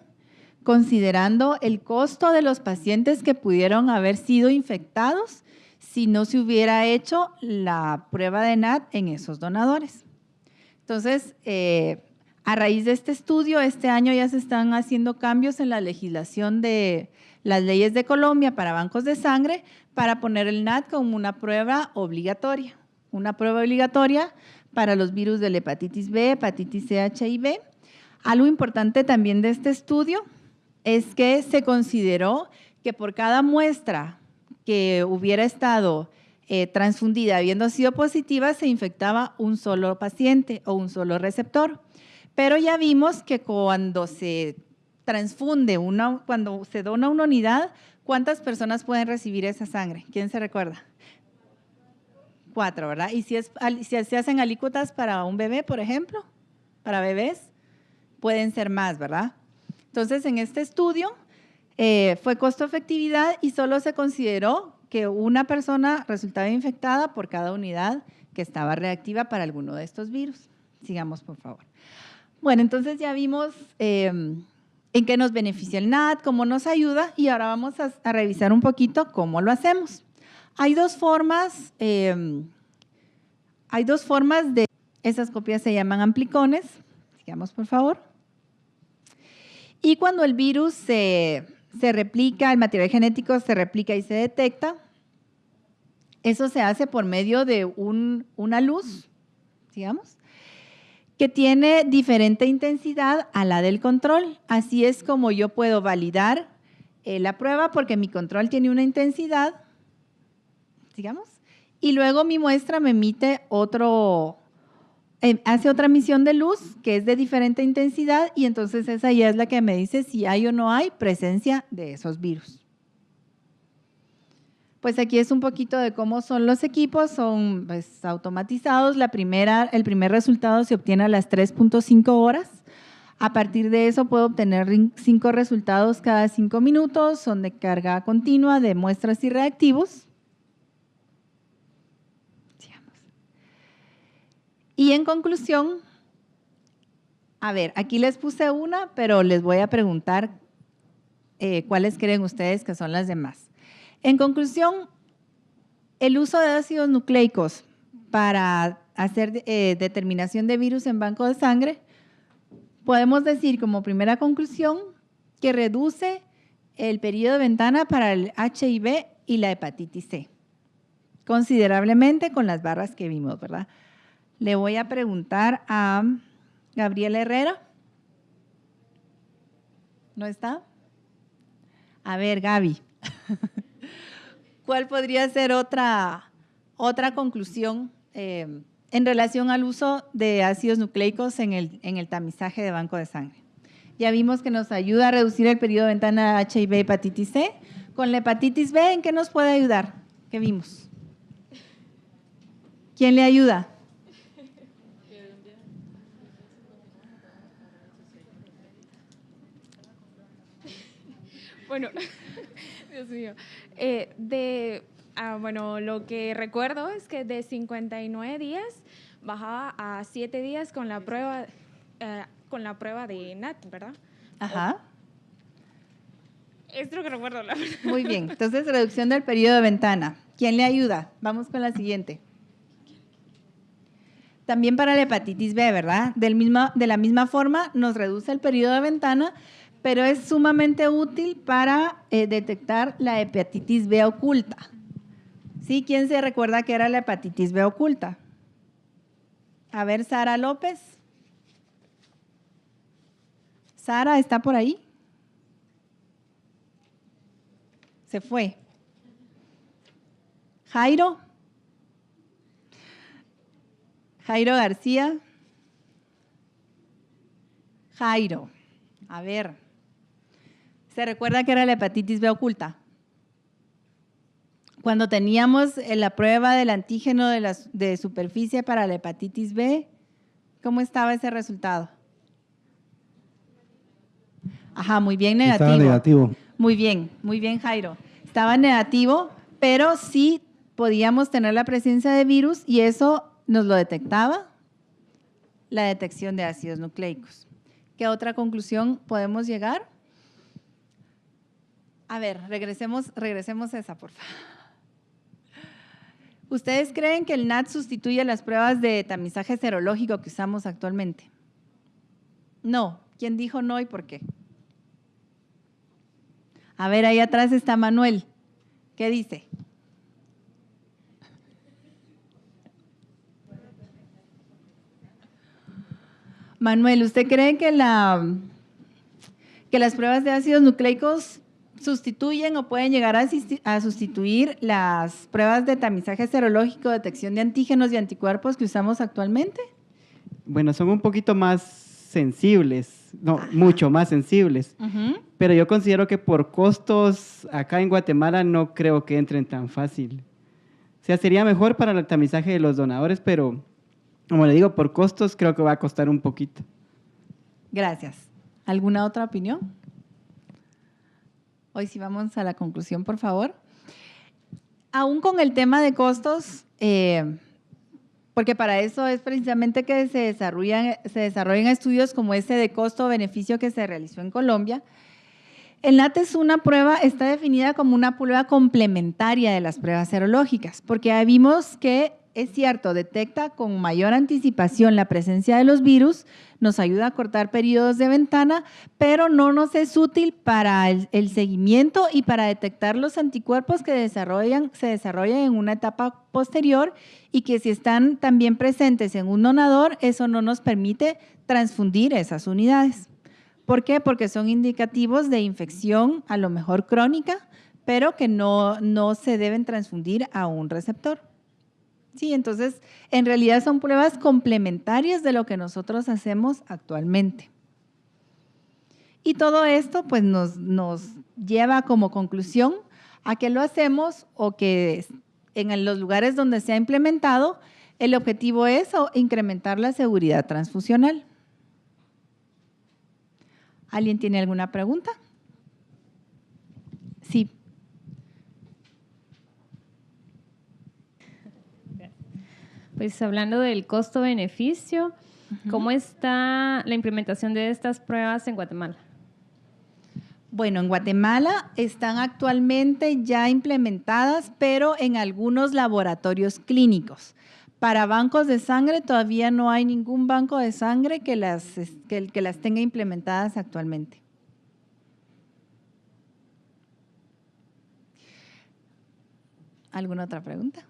considerando el costo de los pacientes que pudieron haber sido infectados si no se hubiera hecho la prueba de NAT en esos donadores. Entonces, a raíz de este estudio, este año ya se están haciendo cambios en la legislación de las leyes de Colombia para bancos de sangre para poner el NAT como una prueba obligatoria. Una prueba obligatoria para los virus de la hepatitis B, hepatitis C, HIV. Algo importante también de este estudio es que se consideró que por cada muestra que hubiera estado transfundida habiendo sido positiva, se infectaba un solo paciente o un solo receptor. Pero ya vimos que cuando se transfunde, cuando se dona una unidad, ¿cuántas personas pueden recibir esa sangre? ¿Quién se recuerda? 4, ¿verdad? Y si se hacen alícuotas para un bebé, por ejemplo, para bebés, pueden ser más, ¿verdad? Entonces, en este estudio fue costo-efectividad y solo se consideró que una persona resultaba infectada por cada unidad que estaba reactiva para alguno de estos virus. Sigamos, por favor. Bueno, entonces ya vimos en qué nos beneficia el NAT, cómo nos ayuda, y ahora vamos a revisar un poquito cómo lo hacemos. Hay dos formas de… Esas copias se llaman amplicones. Sigamos, por favor. Y cuando el virus se replica, el material genético se replica y se detecta, eso se hace por medio de una luz, digamos, que tiene diferente intensidad a la del control. Así es como yo puedo validar la prueba porque mi control tiene una intensidad, digamos, y luego mi muestra me emite hace otra emisión de luz que es de diferente intensidad y entonces esa ya es la que me dice si hay o no hay presencia de esos virus. Pues aquí es un poquito de cómo son los equipos, son pues, automatizados. El primer resultado se obtiene a las 3.5 horas. A partir de eso puedo obtener 5 resultados cada 5 minutos, son de carga continua de muestras y reactivos. Y en conclusión, a ver, aquí les puse una, pero les voy a preguntar cuáles creen ustedes que son las demás. En conclusión, el uso de ácidos nucleicos para hacer determinación de virus en banco de sangre, podemos decir como primera conclusión que reduce el periodo de ventana para el HIV y la hepatitis C. Considerablemente con las barras que vimos, ¿verdad? Le voy a preguntar a Gabriela Herrera. ¿No está? A ver, Gaby, ¿cuál podría ser otra conclusión en relación al uso de ácidos nucleicos en el tamizaje de banco de sangre? Ya vimos que nos ayuda a reducir el periodo de ventana HIV y hepatitis C. Con la hepatitis B, ¿en qué nos puede ayudar? ¿Qué vimos? ¿Quién le ayuda? Bueno, Dios mío. Bueno, lo que recuerdo es que de 59 días bajaba a 7 días con la prueba de NAT, ¿verdad? Ajá. Es lo que recuerdo, la verdad. Muy bien. Entonces, reducción del periodo de ventana. ¿Quién le ayuda? Vamos con la siguiente. También para la hepatitis B, ¿verdad? De la misma forma, nos reduce el periodo de ventana, pero es sumamente útil para detectar la hepatitis B oculta. ¿Sí? ¿Quién se recuerda que era la hepatitis B oculta? A ver, Sara López. Sara, ¿está por ahí? Se fue. Jairo. Jairo García. Jairo. A ver. ¿Se recuerda que era la hepatitis B oculta? Cuando teníamos la prueba del antígeno de superficie para la hepatitis B, ¿cómo estaba ese resultado? Ajá, muy bien, negativo. Estaba negativo. Muy bien, Jairo. Estaba negativo, pero sí podíamos tener la presencia de virus y eso nos lo detectaba la detección de ácidos nucleicos. ¿Qué otra conclusión podemos llegar? A ver, regresemos a esa, por favor. ¿Ustedes creen que el NAT sustituye las pruebas de tamizaje serológico que usamos actualmente? No. ¿Quién dijo no y por qué? A ver, ahí atrás está Manuel. ¿Qué dice? Manuel, ¿usted cree que las pruebas de ácidos nucleicos sustituyen o pueden llegar a sustituir las pruebas de tamizaje serológico, detección de antígenos y anticuerpos que usamos actualmente? Bueno, son un poquito más sensibles, no, mucho más sensibles. Pero yo considero que por costos acá en Guatemala no creo que entren tan fácil. O sea, sería mejor para el tamizaje de los donadores, pero como le digo, por costos creo que va a costar un poquito. Gracias. ¿Alguna otra opinión? Hoy sí vamos a la conclusión, por favor. Aún con el tema de costos, porque para eso es precisamente que se desarrollan estudios como este de costo-beneficio que se realizó en Colombia. El NAT es una prueba, está definida como una prueba complementaria de las pruebas serológicas, porque ya vimos que es cierto, detecta con mayor anticipación la presencia de los virus, nos ayuda a cortar periodos de ventana, pero no nos es útil para el seguimiento y para detectar los anticuerpos que se desarrollan en una etapa posterior y que si están también presentes en un donador, eso no nos permite transfundir esas unidades. ¿Por qué? Porque son indicativos de infección, a lo mejor crónica, pero que no se deben transfundir a un receptor. Sí, entonces, en realidad son pruebas complementarias de lo que nosotros hacemos actualmente. Y todo esto pues nos lleva como conclusión a que lo hacemos o que en los lugares donde se ha implementado, el objetivo es incrementar la seguridad transfusional. ¿Alguien tiene alguna pregunta? Sí. Pues hablando del costo-beneficio, ¿cómo está la implementación de estas pruebas en Guatemala? Bueno, en Guatemala están actualmente ya implementadas, pero en algunos laboratorios clínicos. Para bancos de sangre todavía no hay ningún banco de sangre que las tenga implementadas actualmente. ¿Alguna otra pregunta?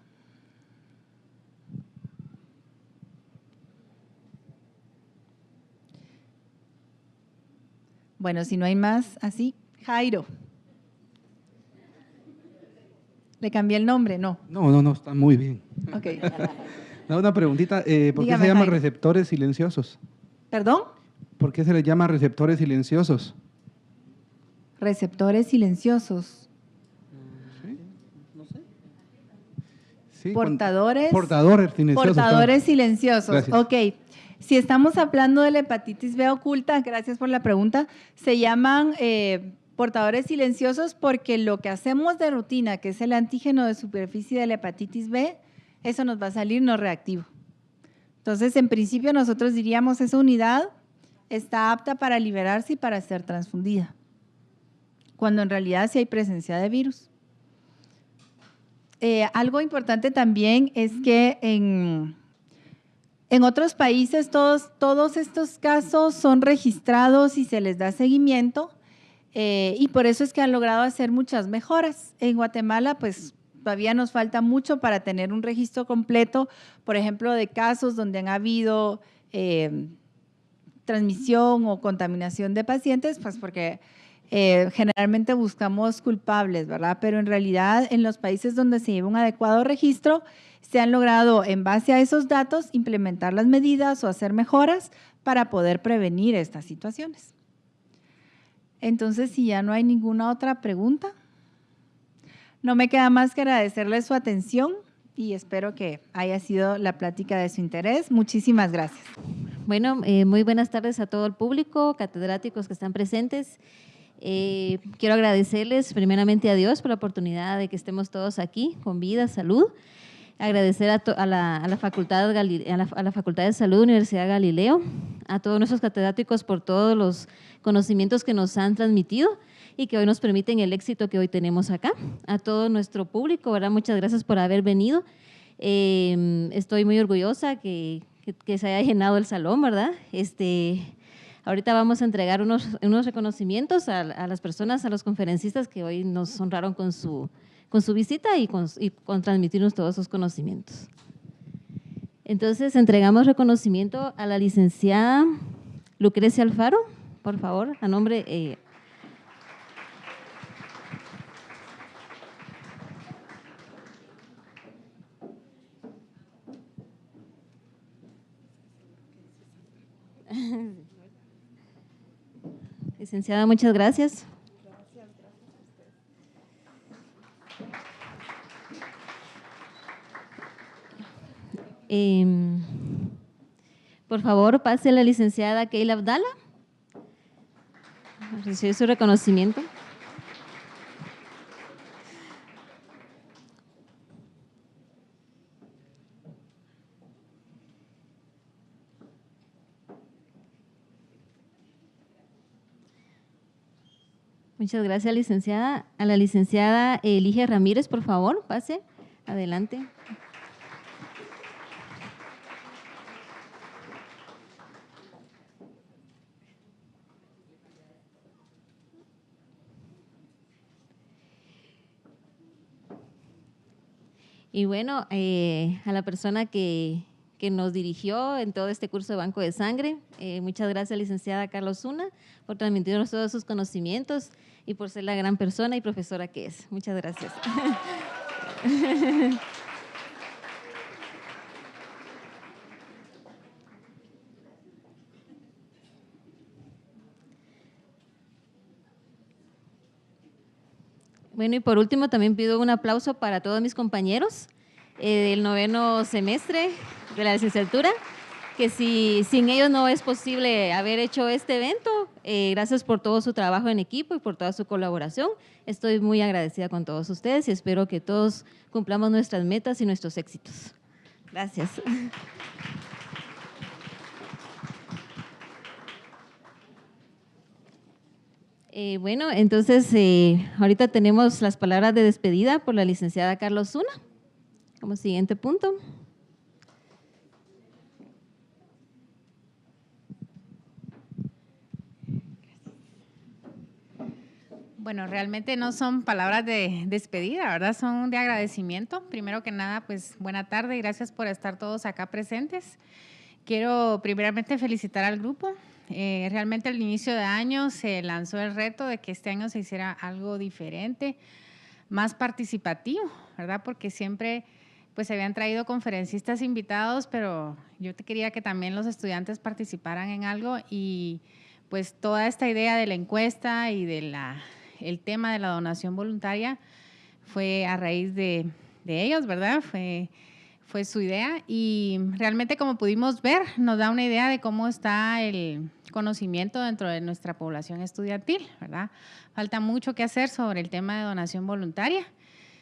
Bueno, si no hay más, así, Jairo. ¿Le cambié el nombre? No. No, está muy bien. Ok. Una preguntita, ¿por qué Dígame, se llaman Jairo. receptores silenciosos? ¿Perdón? ¿Por qué se les llama receptores silenciosos? Receptores silenciosos. Sí, Portadores. Portadores silenciosos. Portadores silenciosos. Gracias. Ok. Si estamos hablando de la hepatitis B oculta, gracias por la pregunta, se llaman portadores silenciosos porque lo que hacemos de rutina, que es el antígeno de superficie de la hepatitis B, eso nos va a salir no reactivo. Entonces, en principio, nosotros diríamos esa unidad está apta para liberarse y para ser transfundida, cuando en realidad sí hay presencia de virus. Algo importante también es que en otros países todos estos casos son registrados y se les da seguimiento y por eso es que han logrado hacer muchas mejoras. En Guatemala, pues todavía nos falta mucho para tener un registro completo, por ejemplo, de casos donde han habido transmisión o contaminación de pacientes, pues porque generalmente buscamos culpables, ¿verdad? Pero en realidad en los países donde se lleva un adecuado registro, se han logrado en base a esos datos implementar las medidas o hacer mejoras para poder prevenir estas situaciones. Entonces, si ya no hay ninguna otra pregunta, no me queda más que agradecerles su atención y espero que haya sido la plática de su interés. Muchísimas gracias. Bueno, muy buenas tardes a todo el público, catedráticos que están presentes. Quiero agradecerles primeramente a Dios por la oportunidad de que estemos todos aquí con vida, salud. Agradecer a la Facultad de Salud, Universidad Galileo, a todos nuestros catedráticos por todos los conocimientos que nos han transmitido y que hoy nos permiten el éxito que hoy tenemos acá. A todo nuestro público, ¿verdad? Muchas gracias por haber venido. Estoy muy orgullosa que se haya llenado el salón, ¿verdad? Ahorita vamos a entregar unos reconocimientos a las personas, a los conferencistas que hoy nos honraron con su visita y con transmitirnos todos esos conocimientos. Entonces, entregamos reconocimiento a la licenciada Lucrecia Alfaro, por favor, a nombre… Licenciada, muchas gracias. Por favor, pase a la licenciada Keila Abdala a recibir su reconocimiento. Muchas gracias, licenciada. A la licenciada Eligia Ramírez, por favor, pase adelante. Y bueno, a la persona que nos dirigió en todo este curso de Banco de Sangre, muchas gracias, licenciada Carla Osuna, por transmitirnos todos sus conocimientos y por ser la gran persona y profesora que es. Muchas gracias. Bueno, y por último también pido un aplauso para todos mis compañeros del 9º semestre de la licenciatura, que sin ellos no es posible haber hecho este evento. Gracias por todo su trabajo en equipo y por toda su colaboración. Estoy muy agradecida con todos ustedes y espero que todos cumplamos nuestras metas y nuestros éxitos. Gracias. Bueno, entonces ahorita tenemos las palabras de despedida por la licenciada Carla Osuna como siguiente punto. Bueno, realmente no son palabras de despedida, ¿verdad? Son de agradecimiento. Primero que nada, pues buena tarde y gracias por estar todos acá presentes. Quiero primeramente felicitar al grupo. Realmente al inicio de año se lanzó el reto de que este año se hiciera algo diferente, más participativo, ¿verdad? Porque siempre pues se habían traído conferencistas invitados, pero yo quería que también los estudiantes participaran en algo y pues toda esta idea de la encuesta y de el tema de la donación voluntaria fue a raíz de ellos, ¿verdad? Fue su idea y realmente como pudimos ver nos da una idea de cómo está el conocimiento dentro de nuestra población estudiantil, ¿verdad? Falta mucho que hacer sobre el tema de donación voluntaria.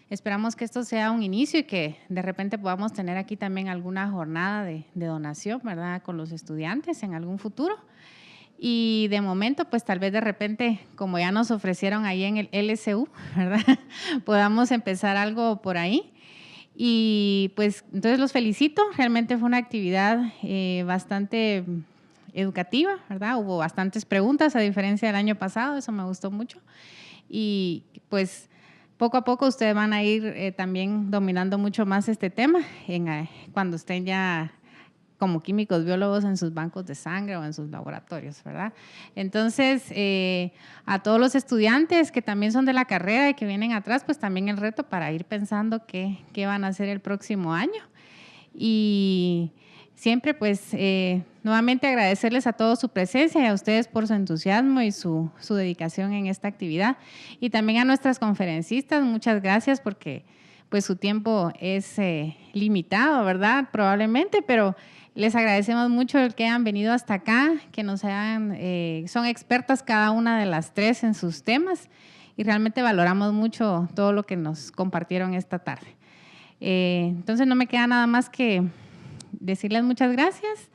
Esperamos que esto sea un inicio y que de repente podamos tener aquí también alguna jornada de donación, ¿verdad? Con los estudiantes en algún futuro. Y de momento, pues tal vez de repente, como ya nos ofrecieron ahí en el LSU, ¿verdad? Podamos empezar algo por ahí. Y pues entonces los felicito, realmente fue una actividad bastante educativa, ¿verdad? Hubo bastantes preguntas a diferencia del año pasado, eso me gustó mucho. Y pues poco a poco ustedes van a ir también dominando mucho más este tema cuando estén ya como químicos biólogos en sus bancos de sangre o en sus laboratorios, ¿verdad? Entonces, a todos los estudiantes que también son de la carrera y que vienen atrás, pues también el reto para ir pensando qué van a hacer el próximo año. Y siempre, pues, nuevamente agradecerles a todos su presencia y a ustedes por su entusiasmo y su dedicación en esta actividad. Y también a nuestras conferencistas, muchas gracias porque pues su tiempo es limitado, ¿verdad? Probablemente, pero les agradecemos mucho el que hayan venido hasta acá, que son expertas cada una de las tres en sus temas y realmente valoramos mucho todo lo que nos compartieron esta tarde. Entonces no me queda nada más que decirles muchas gracias